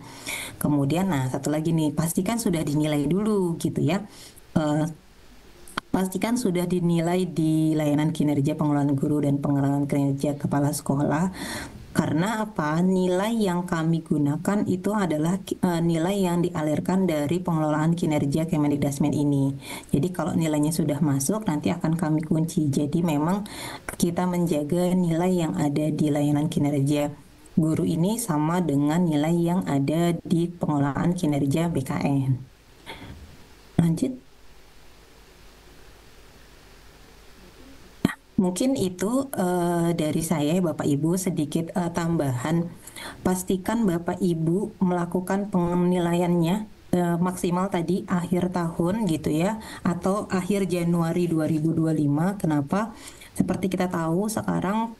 Kemudian, nah satu lagi nih, pastikan sudah dinilai dulu gitu ya. Pastikan sudah dinilai di layanan kinerja pengelolaan guru dan pengelolaan kinerja kepala sekolah. Karena apa? Nilai yang kami gunakan itu adalah nilai yang dialirkan dari pengelolaan kinerja Kemendikdasmen ini. Jadi kalau nilainya sudah masuk, nanti akan kami kunci. Jadi memang kita menjaga nilai yang ada di layanan kinerja guru ini sama dengan nilai yang ada di pengelolaan kinerja BKN. Lanjut. Mungkin itu dari saya Bapak Ibu sedikit tambahan. Pastikan Bapak Ibu melakukan penilaiannya maksimal tadi akhir tahun gitu ya, atau akhir Januari 2025. Kenapa? Seperti kita tahu sekarang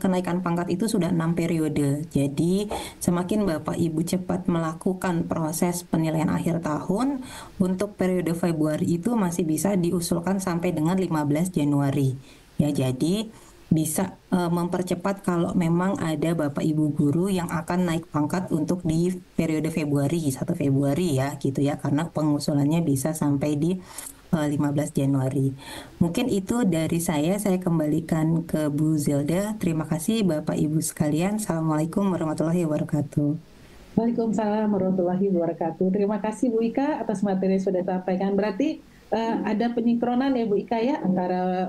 kenaikan pangkat itu sudah 6 periode. Jadi semakin Bapak Ibu cepat melakukan proses penilaian akhir tahun, untuk periode Februari itu masih bisa diusulkan sampai dengan 15 Januari. Ya, jadi bisa mempercepat kalau memang ada Bapak Ibu guru yang akan naik pangkat untuk di periode Februari, 1 Februari ya gitu ya, karena pengusulannya bisa sampai di 15 Januari. Mungkin itu dari saya kembalikan ke Bu Zelda. Terima kasih Bapak Ibu sekalian. Assalamualaikum warahmatullahi wabarakatuh. Waalaikumsalam warahmatullahi wabarakatuh. Terima kasih Bu Ika atas materi yang sudah disampaikan. Berarti ada penyinkronan ya Bu Ika ya antara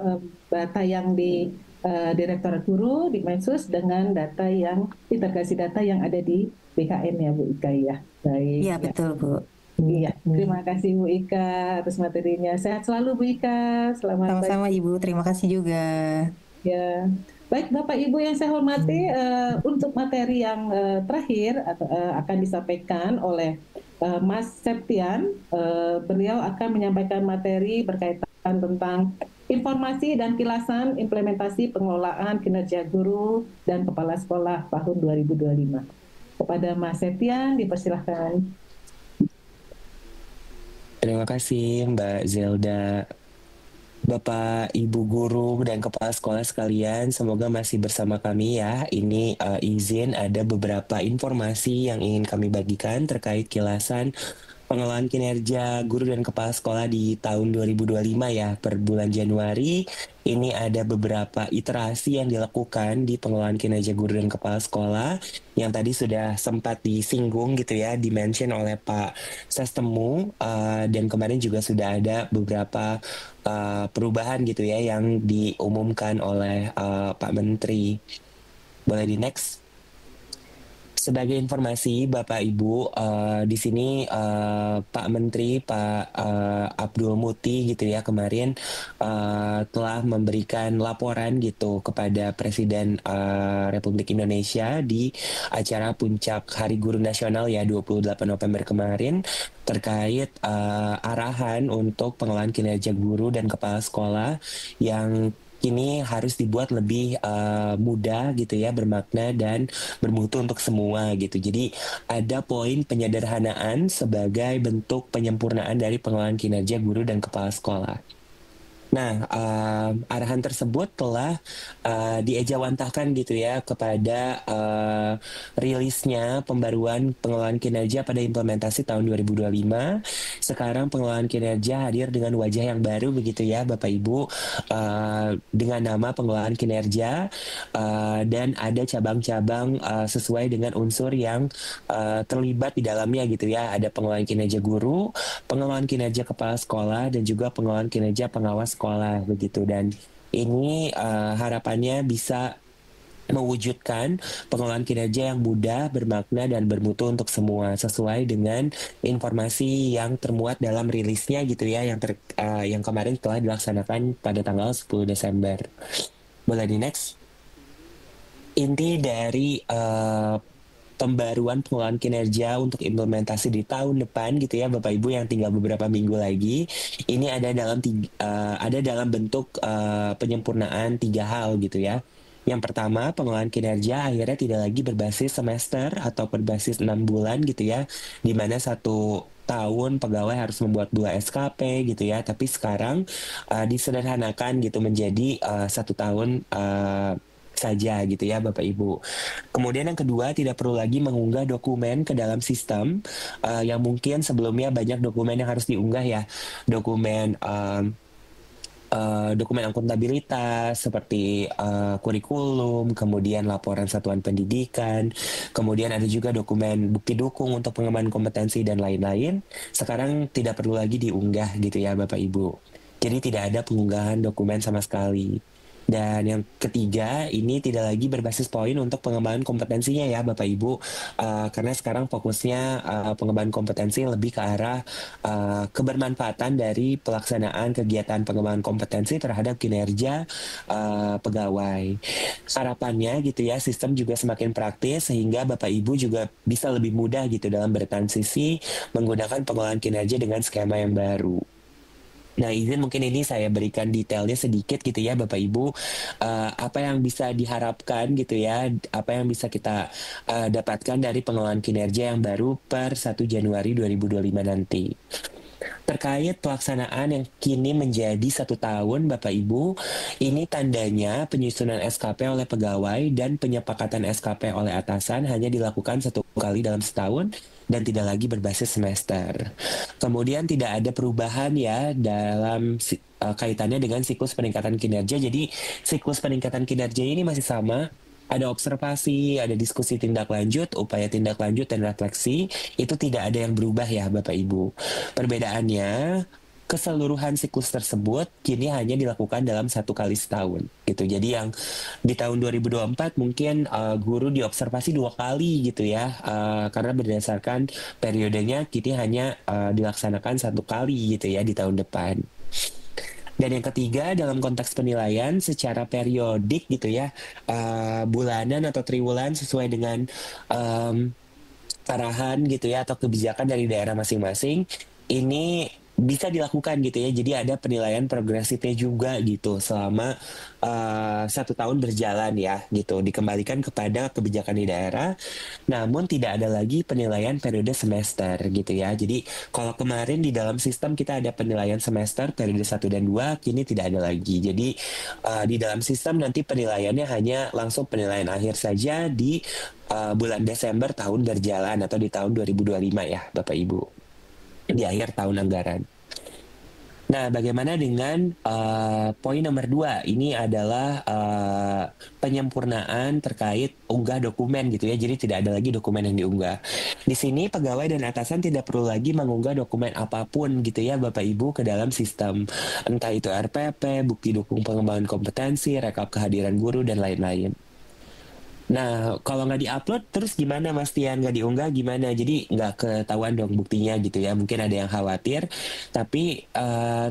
data yang di Direktorat Guru di Mensus dengan data yang integrasi data yang ada di BKN ya Bu Ika ya. Baik. Iya betul Bu. Iya, terima kasih Bu Ika atas materinya. Sehat selalu Bu Ika. Selamat Sama-sama Ibu, terima kasih juga. Ya, baik Bapak Ibu yang saya hormati, untuk materi yang terakhir akan disampaikan oleh Mas Septian. Beliau akan menyampaikan materi berkaitan tentang informasi dan kilasan implementasi pengelolaan kinerja guru dan kepala sekolah tahun 2025. Kepada Mas Septian, dipersilahkan. Terima kasih Mbak Zelda. Bapak, Ibu guru dan kepala sekolah sekalian, semoga masih bersama kami ya. Ini izin ada beberapa informasi yang ingin kami bagikan terkait kilasan pengelolaan kinerja guru dan kepala sekolah di tahun 2025 ya. Per bulan Januari ini ada beberapa iterasi yang dilakukan di pengelolaan kinerja guru dan kepala sekolah yang tadi sudah sempat disinggung gitu ya, dimention oleh Pak Sestemu, dan kemarin juga sudah ada beberapa perubahan gitu ya yang diumumkan oleh Pak Menteri. Boleh di next? Sebagai informasi Bapak Ibu, di sini Pak Menteri Pak Abdul Muti gitu ya kemarin telah memberikan laporan gitu kepada Presiden Republik Indonesia di acara Puncak Hari Guru Nasional ya 28 November kemarin terkait arahan untuk pengelolaan kinerja guru dan kepala sekolah yang kini harus dibuat lebih mudah gitu ya, bermakna dan bermutu untuk semua gitu. Jadi ada poin penyederhanaan sebagai bentuk penyempurnaan dari pengelolaan kinerja guru dan kepala sekolah. Nah, arahan tersebut telah diejawantahkan gitu ya kepada rilisnya pembaruan pengelolaan kinerja pada implementasi tahun 2025. Sekarang pengelolaan kinerja hadir dengan wajah yang baru begitu ya Bapak Ibu, dengan nama pengelolaan kinerja, dan ada cabang-cabang sesuai dengan unsur yang terlibat di dalamnya gitu ya. Ada pengelolaan kinerja guru, pengelolaan kinerja kepala sekolah, dan juga pengelolaan kinerja pengawas sekolah begitu. Dan ini harapannya bisa mewujudkan pengelolaan kinerja yang mudah, bermakna, dan bermutu untuk semua sesuai dengan informasi yang termuat dalam rilisnya gitu ya, yang kemarin telah dilaksanakan pada tanggal 10 Desember. Boleh di next? Inti dari pembaruan pengelolaan kinerja untuk implementasi di tahun depan gitu ya Bapak Ibu yang tinggal beberapa minggu lagi, ini ada dalam bentuk penyempurnaan 3 hal gitu ya. Yang pertama, pengelolaan kinerja akhirnya tidak lagi berbasis semester atau berbasis 6 bulan gitu ya, di mana 1 tahun pegawai harus membuat 2 SKP gitu ya, tapi sekarang disederhanakan gitu menjadi 1 tahun saja gitu ya Bapak Ibu. Kemudian yang kedua, tidak perlu lagi mengunggah dokumen ke dalam sistem yang mungkin sebelumnya banyak dokumen yang harus diunggah ya, dokumen akuntabilitas seperti kurikulum, kemudian laporan satuan pendidikan, kemudian ada juga dokumen bukti dukung untuk pengembangan kompetensi dan lain-lain. Sekarang tidak perlu lagi diunggah gitu ya Bapak Ibu. Jadi tidak ada pengunggahan dokumen sama sekali. Dan yang ketiga, ini tidak lagi berbasis poin untuk pengembangan kompetensinya ya Bapak Ibu, karena sekarang fokusnya pengembangan kompetensi lebih ke arah kebermanfaatan dari pelaksanaan kegiatan pengembangan kompetensi terhadap kinerja pegawai. Harapannya gitu ya, sistem juga semakin praktis sehingga Bapak Ibu juga bisa lebih mudah gitu dalam bertransisi menggunakan pengelolaan kinerja dengan skema yang baru. Nah, izin mungkin ini saya berikan detailnya sedikit gitu ya Bapak Ibu, apa yang bisa diharapkan gitu ya, apa yang bisa kita dapatkan dari pengelolaan kinerja yang baru per 1 Januari 2025 nanti. Terkait pelaksanaan yang kini menjadi 1 tahun Bapak Ibu, ini tandanya penyusunan SKP oleh pegawai dan penyepakatan SKP oleh atasan hanya dilakukan 1 kali dalam setahun dan tidak lagi berbasis semester. Kemudian tidak ada perubahan ya dalam kaitannya dengan siklus peningkatan kinerja. Jadi siklus peningkatan kinerja ini masih sama. Ada observasi, ada diskusi tindak lanjut, upaya tindak lanjut dan refleksi. Itu tidak ada yang berubah ya Bapak Ibu. Perbedaannya, keseluruhan siklus tersebut kini hanya dilakukan dalam 1 kali setahun gitu. Jadi yang di tahun 2024 mungkin guru diobservasi 2 kali gitu ya, karena berdasarkan periodenya kini hanya dilaksanakan 1 kali gitu ya di tahun depan. Dan yang ketiga dalam konteks penilaian secara periodik gitu ya, bulanan atau triwulan sesuai dengan arahan gitu ya atau kebijakan dari daerah masing-masing ini bisa dilakukan gitu ya. Jadi ada penilaian progresifnya juga gitu selama 1 tahun berjalan ya gitu. Dikembalikan kepada kebijakan di daerah. Namun tidak ada lagi penilaian periode semester gitu ya. Jadi kalau kemarin di dalam sistem kita ada penilaian semester periode 1 dan 2, kini tidak ada lagi. Jadi di dalam sistem nanti penilaiannya hanya langsung penilaian akhir saja di bulan Desember tahun berjalan atau di tahun 2025 ya Bapak Ibu. Di akhir tahun anggaran. Nah, bagaimana dengan poin nomor 2? Ini adalah penyempurnaan terkait unggah dokumen gitu ya. Jadi tidak ada lagi dokumen yang diunggah. Di sini pegawai dan atasan tidak perlu lagi mengunggah dokumen apapun gitu ya Bapak Ibu ke dalam sistem. Entah itu RPP, bukti dukung pengembangan kompetensi, rekap kehadiran guru, dan lain-lain. Nah, kalau nggak diupload, terus gimana Mas Tian? Nggak diunggah gimana? Jadi nggak ketahuan dong buktinya gitu ya. Mungkin ada yang khawatir, tapi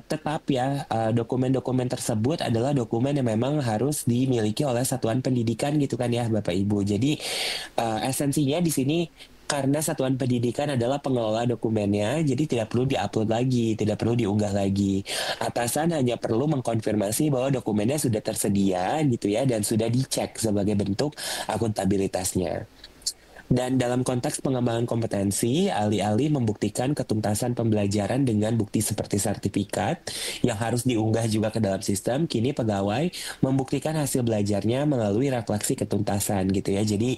tetap ya dokumen-dokumen tersebut adalah dokumen yang memang harus dimiliki oleh satuan pendidikan gitu kan ya Bapak Ibu. Jadi esensinya di sini karena satuan pendidikan adalah pengelola dokumennya, jadi tidak perlu diupload lagi, tidak perlu diunggah lagi. Atasan hanya perlu mengkonfirmasi bahwa dokumennya sudah tersedia gitu ya dan sudah dicek sebagai bentuk akuntabilitasnya. Dan dalam konteks pengembangan kompetensi, alih-alih membuktikan ketuntasan pembelajaran dengan bukti seperti sertifikat yang harus diunggah juga ke dalam sistem, kini pegawai membuktikan hasil belajarnya melalui refleksi ketuntasan gitu ya. Jadi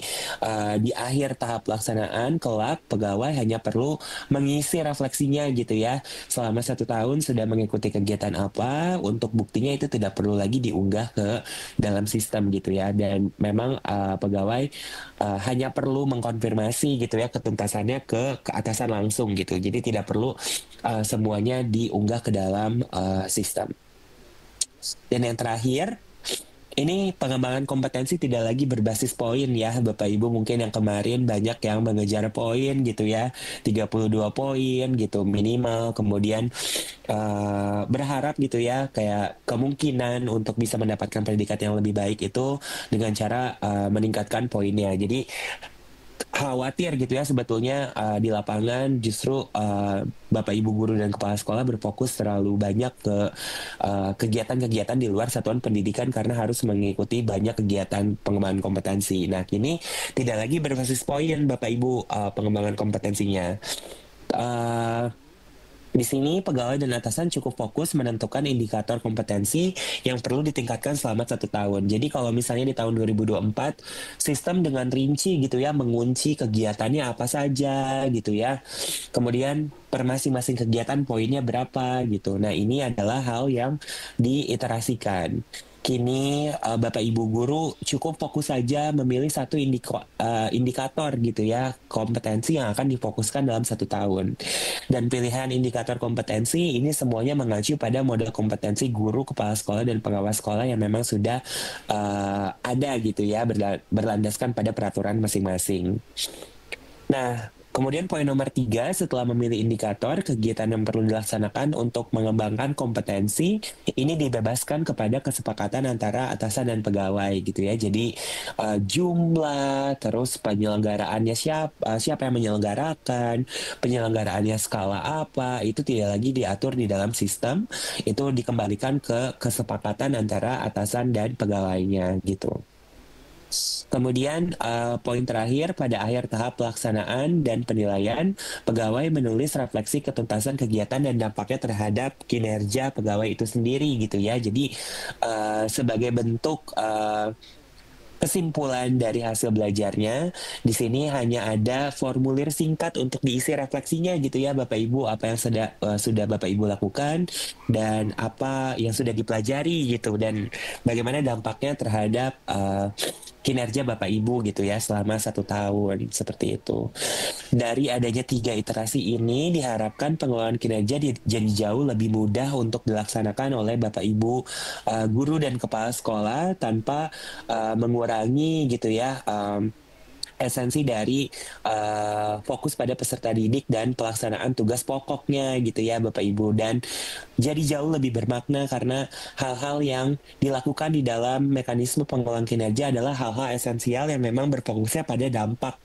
di akhir tahap pelaksanaan kelak pegawai hanya perlu mengisi refleksinya gitu ya. Selama 1 tahun sudah mengikuti kegiatan apa, untuk buktinya itu tidak perlu lagi diunggah ke dalam sistem gitu ya. Dan memang pegawai hanya perlu mengkonfirmasi gitu ya ketuntasannya ke atasan langsung gitu. Jadi tidak perlu semuanya diunggah ke dalam sistem. Dan yang terakhir, ini pengembangan kompetensi tidak lagi berbasis poin ya Bapak Ibu. Mungkin yang kemarin banyak yang mengejar poin gitu ya, 32 poin gitu minimal. Kemudian berharap gitu ya kayak kemungkinan untuk bisa mendapatkan predikat yang lebih baik itu dengan cara meningkatkan poinnya. Jadi khawatir gitu ya sebetulnya di lapangan justru Bapak Ibu guru dan kepala sekolah berfokus terlalu banyak ke kegiatan-kegiatan di luar satuan pendidikan karena harus mengikuti banyak kegiatan pengembangan kompetensi. Nah, kini tidak lagi berbasis poin Bapak Ibu pengembangan kompetensinya. Di sini pegawai dan atasan cukup fokus menentukan indikator kompetensi yang perlu ditingkatkan selama 1 tahun. Jadi kalau misalnya di tahun 2024 sistem dengan rinci gitu ya mengunci kegiatannya apa saja gitu ya. Kemudian per masing-masing kegiatan poinnya berapa gitu. Nah ini adalah hal yang diiterasikan. Kini Bapak Ibu guru cukup fokus saja memilih satu indikator gitu ya kompetensi yang akan difokuskan dalam 1 tahun. Dan pilihan indikator kompetensi ini semuanya mengacu pada model kompetensi guru, kepala sekolah, dan pengawas sekolah yang memang sudah ada gitu ya berlandaskan pada peraturan masing-masing. Nah, kemudian poin nomor 3, setelah memilih indikator, kegiatan yang perlu dilaksanakan untuk mengembangkan kompetensi, ini dibebaskan kepada kesepakatan antara atasan dan pegawai gitu ya. Jadi jumlah, terus penyelenggaraannya siapa yang menyelenggarakan, penyelenggaraannya skala apa, itu tidak lagi diatur di dalam sistem, itu dikembalikan ke kesepakatan antara atasan dan pegawainya gitu. Kemudian poin terakhir pada akhir tahap pelaksanaan dan penilaian, pegawai menulis refleksi ketuntasan kegiatan dan dampaknya terhadap kinerja pegawai itu sendiri gitu ya. Jadi sebagai bentuk kesimpulan dari hasil belajarnya. Di sini hanya ada formulir singkat untuk diisi refleksinya gitu ya Bapak Ibu, apa yang sudah Bapak Ibu lakukan dan apa yang sudah dipelajari gitu, dan bagaimana dampaknya terhadap kinerja Bapak Ibu gitu ya selama 1 tahun, seperti itu. Dari adanya 3 iterasi ini diharapkan pengelolaan kinerja jadi jauh lebih mudah untuk dilaksanakan oleh Bapak Ibu guru dan kepala sekolah tanpa mengurangi gitu ya esensi dari fokus pada peserta didik dan pelaksanaan tugas pokoknya gitu ya Bapak Ibu, dan jadi jauh lebih bermakna karena hal-hal yang dilakukan di dalam mekanisme pengelolaan kinerja adalah hal-hal esensial yang memang berfokusnya pada dampak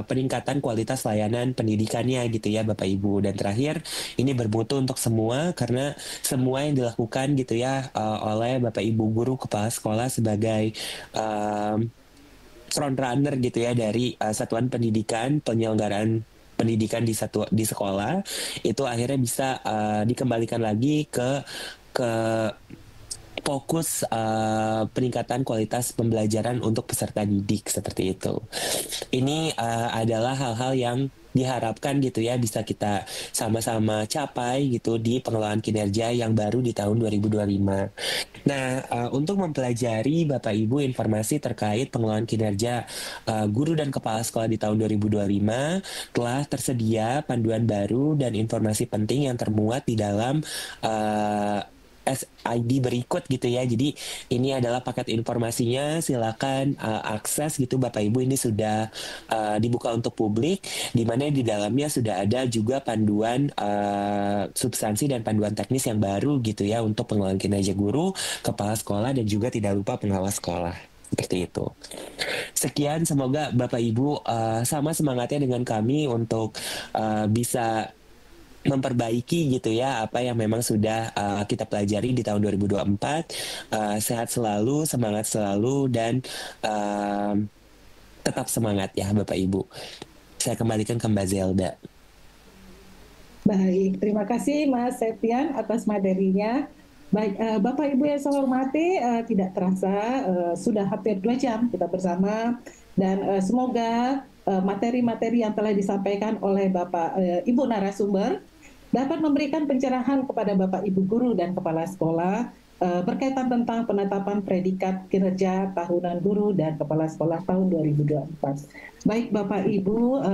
peningkatan kualitas layanan pendidikannya gitu ya Bapak Ibu. Dan terakhir, ini bermutu untuk semua karena semua yang dilakukan gitu ya oleh Bapak Ibu guru kepala sekolah sebagai front runner gitu ya dari satuan pendidikan, penyelenggaraan pendidikan di sekolah, itu akhirnya bisa dikembalikan lagi ke fokus peningkatan kualitas pembelajaran untuk peserta didik, seperti itu. Ini adalah hal-hal yang diharapkan gitu ya bisa kita sama-sama capai gitu di pengelolaan kinerja yang baru di tahun 2025. Nah, untuk mempelajari Bapak Ibu informasi terkait pengelolaan kinerja guru dan kepala sekolah di tahun 2025, telah tersedia panduan baru dan informasi penting yang termuat di dalam SID berikut gitu ya. Jadi ini adalah paket informasinya, silakan akses gitu Bapak Ibu. Ini sudah dibuka untuk publik, di mana di dalamnya sudah ada juga panduan substansi dan panduan teknis yang baru gitu ya untuk pengelolaan kinerja guru, kepala sekolah, dan juga tidak lupa pengawas sekolah. Seperti itu. Sekian, semoga Bapak Ibu sama semangatnya dengan kami untuk bisa memperbaiki gitu ya apa yang memang sudah kita pelajari di tahun 2024. Sehat selalu, semangat selalu, dan tetap semangat ya Bapak Ibu. Saya kembalikan ke Mbak Zelda. Baik, terima kasih Mas Septian atas materinya. Baik, Bapak Ibu yang saya hormati, tidak terasa sudah hampir 2 jam kita bersama, dan semoga materi-materi yang telah disampaikan oleh Bapak Ibu narasumber dapat memberikan pencerahan kepada Bapak Ibu guru dan kepala sekolah berkaitan tentang penetapan predikat kinerja tahunan guru dan kepala sekolah tahun 2024. Baik Bapak Ibu,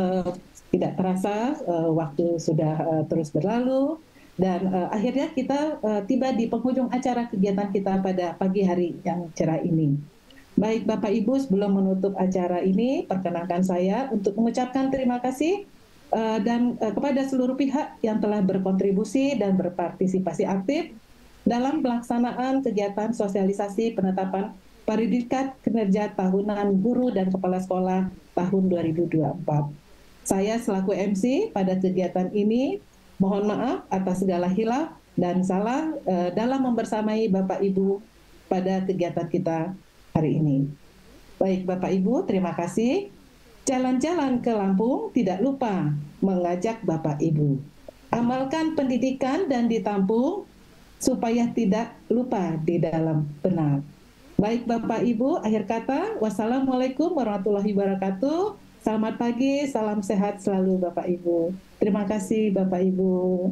tidak terasa waktu sudah terus berlalu, dan akhirnya kita tiba di penghujung acara kegiatan kita pada pagi hari yang cerah ini. Baik Bapak Ibu, sebelum menutup acara ini, perkenankan saya untuk mengucapkan terima kasih dan kepada seluruh pihak yang telah berkontribusi dan berpartisipasi aktif dalam pelaksanaan kegiatan sosialisasi penetapan predikat kinerja tahunan guru dan kepala sekolah tahun 2024. Saya selaku MC pada kegiatan ini mohon maaf atas segala hilaf dan salah dalam membersamai Bapak Ibu pada kegiatan kita hari ini. Baik Bapak Ibu, terima kasih. Jalan-jalan ke Lampung tidak lupa mengajak Bapak Ibu. Amalkan pendidikan dan ditampung supaya tidak lupa di dalam benar. Baik Bapak Ibu, akhir kata, wassalamualaikum warahmatullahi wabarakatuh. Selamat pagi, salam sehat selalu Bapak Ibu. Terima kasih Bapak Ibu.